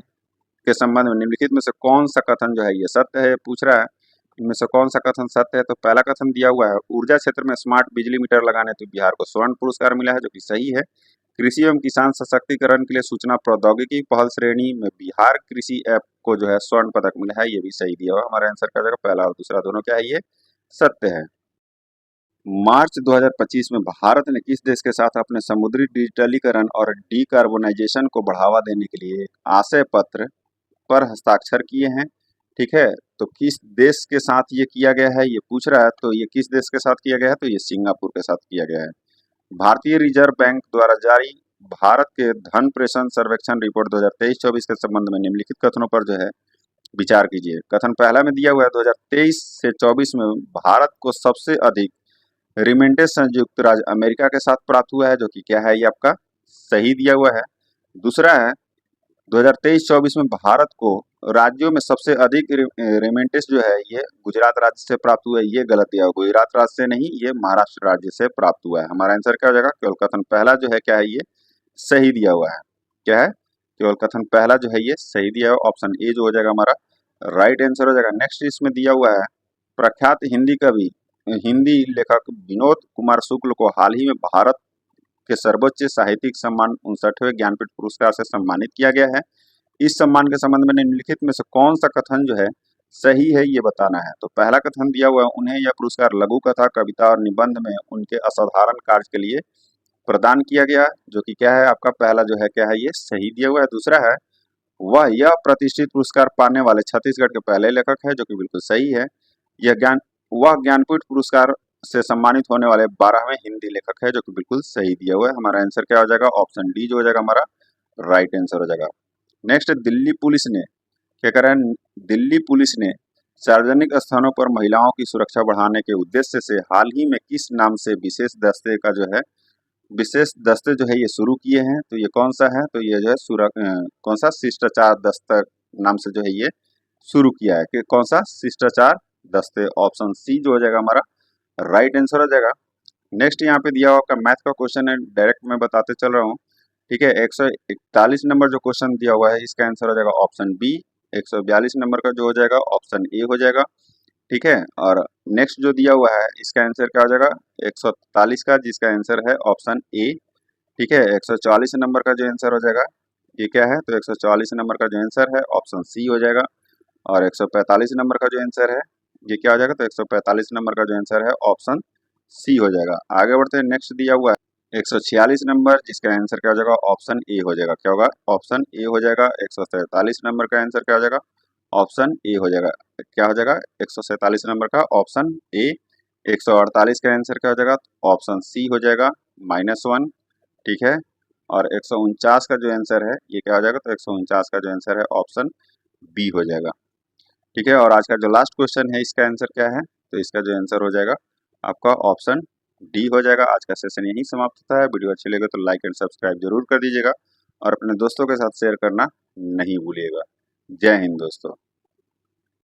S1: के संबंध में निम्नलिखित में से कौन सा कथन जो है ये सत्य है, पूछ रहा है। इनमें से कौन सा कथन सत्य है? तो पहला कथन दिया हुआ है ऊर्जा क्षेत्र में स्मार्ट बिजली मीटर लगाने तो बिहार को स्वर्ण पुरस्कार मिला है, जो कि सही है। कृषि एवं किसान सशक्तिकरण के लिए सूचना प्रौद्योगिकी पहल श्रेणी में बिहार कृषि ऐप को जो है स्वर्ण पदक मिला है, ये भी सही दिया हुआ। हमारा आंसर क्या जाएगा? पहला और दूसरा दोनों क्या है? ये सत्य है। मार्च 2025 में भारत ने किस देश के साथ अपने समुद्री डिजिटलीकरण और डीकार्बोनाइजेशन को बढ़ावा देने के लिए एक आशय पत्र पर हस्ताक्षर किए हैं, ठीक है। तो किस देश के साथ ये किया गया है ये पूछ रहा है। तो ये किस देश के साथ किया गया है? तो ये सिंगापुर के साथ किया गया है। भारतीय रिजर्व बैंक द्वारा जारी भारत के धन प्रेषण सर्वेक्षण रिपोर्ट 2023-24 के संबंध में निम्नलिखित कथनों पर जो है विचार कीजिए। कथन पहला में दिया हुआ है 2023 से 24 में भारत को सबसे अधिक रिमिटेंस संयुक्त राज्य अमेरिका के साथ प्राप्त हुआ है, जो कि क्या है? ये आपका सही दिया हुआ है। दूसरा है 2023-24 में भारत को राज्यों में सबसे अधिक रेमिटेंस जो है ये गुजरात राज्य से प्राप्त हुआ है, ये गलत दिया हुआ। गुजरात राज्य से नहीं, ये महाराष्ट्र राज्य से प्राप्त हुआ है। हमारा आंसर क्या हो जाएगा? केवल कथन पहला जो है क्या है? ये सही दिया हुआ है। क्या है? केवल कथन पहला जो है ये सही दिया हुआ। ऑप्शन ए जो हो जाएगा हमारा राइट आंसर हो जाएगा। नेक्स्ट इसमें दिया हुआ है प्रख्यात हिंदी कवि हिंदी लेखक विनोद कुमार शुक्ल को हाल ही में भारत के सर्वोच्च साहित्यिक सम्मान 59वें ज्ञानपीठ पुरस्कार से सम्मानित किया गया है। इस सम्मान के संबंध में निम्नलिखित में से कौन सा कथन जो है सही है ये बताना है। तो पहला कथन दिया हुआ है उन्हें यह पुरस्कार लघु कथा, कविता और निबंध में उनके असाधारण कार्य के लिए प्रदान किया गया, जो कि क्या है? आपका पहला जो है क्या है? ये सही दिया हुआ है। दूसरा है वह यह प्रतिष्ठित पुरस्कार पाने वाले छत्तीसगढ़ के पहले लेखक है, जो कि बिल्कुल सही है। यह ज्ञानपीठ पुरस्कार से सम्मानित होने वाले 12वें हिंदी लेखक है, जो कि बिल्कुल सही दिया हुआ है। हमारा आंसर क्या हो जाएगा? ऑप्शन डी जो हो जाएगा हमारा राइट आंसर हो जाएगा। नेक्स्ट दिल्ली पुलिस ने क्या करा है? दिल्ली पुलिस ने सार्वजनिक स्थानों पर महिलाओं की सुरक्षा बढ़ाने के उद्देश्य से हाल ही में किस नाम से विशेष दस्ते जो है ये शुरू किए हैं? तो ये कौन सा है? तो ये जो है कौन सा? शिष्टाचार दस्तक नाम से जो है ये शुरू किया है। कि कौन सा? शिष्टाचार दस्ते ऑप्शन सी जो हो जाएगा हमारा राइट आंसर हो जाएगा। नेक्स्ट यहाँ पे दिया हुआ आपका मैथ का क्वेश्चन है, डायरेक्ट मैं बताते चल रहा हूँ। ठीक है, 141 नंबर जो क्वेश्चन दिया हुआ है इसका आंसर हो जाएगा ऑप्शन बी। 142 नंबर का जो हो जाएगा ऑप्शन ए हो जाएगा। ठीक है, और नेक्स्ट जो दिया हुआ है इसका आंसर क्या हो जाएगा 143 का, जिसका आंसर है ऑप्शन ए। ठीक है, 144 नंबर का जो आंसर हो जाएगा ये क्या है, तो 144 नंबर का जो आंसर है ऑप्शन सी हो जाएगा। और 145 नंबर का जो आंसर है ये क्या हो जाएगा, तो 145 नंबर का जो आंसर है ऑप्शन सी हो जाएगा। आगे बढ़ते हैं, नेक्स्ट दिया हुआ है 146 नंबर, जिसका आंसर क्या हो जाएगा ऑप्शन ए हो जाएगा। क्या होगा, ऑप्शन ए हो जाएगा। 147 नंबर का आंसर क्या हो जाएगा, ऑप्शन ए हो जाएगा। क्या हो जाएगा 147 नंबर का ऑप्शन ए। 148 का आंसर क्या हो जाएगा, ऑप्शन सी हो जाएगा -1। ठीक है, और 149 का जो आंसर है ये क्या हो जाएगा, तो 149 का जो आंसर है ऑप्शन बी हो जाएगा। ठीक है, और आज का जो लास्ट क्वेश्चन है इसका आंसर क्या है, तो इसका जो आंसर हो जाएगा आपका ऑप्शन डी हो जाएगा। आज का सेशन यही समाप्त होता है। वीडियो अच्छी लगे तो लाइक एंड सब्सक्राइब जरूर कर दीजिएगा और अपने दोस्तों के साथ शेयर करना नहीं भूलिएगा। जय हिंद दोस्तों।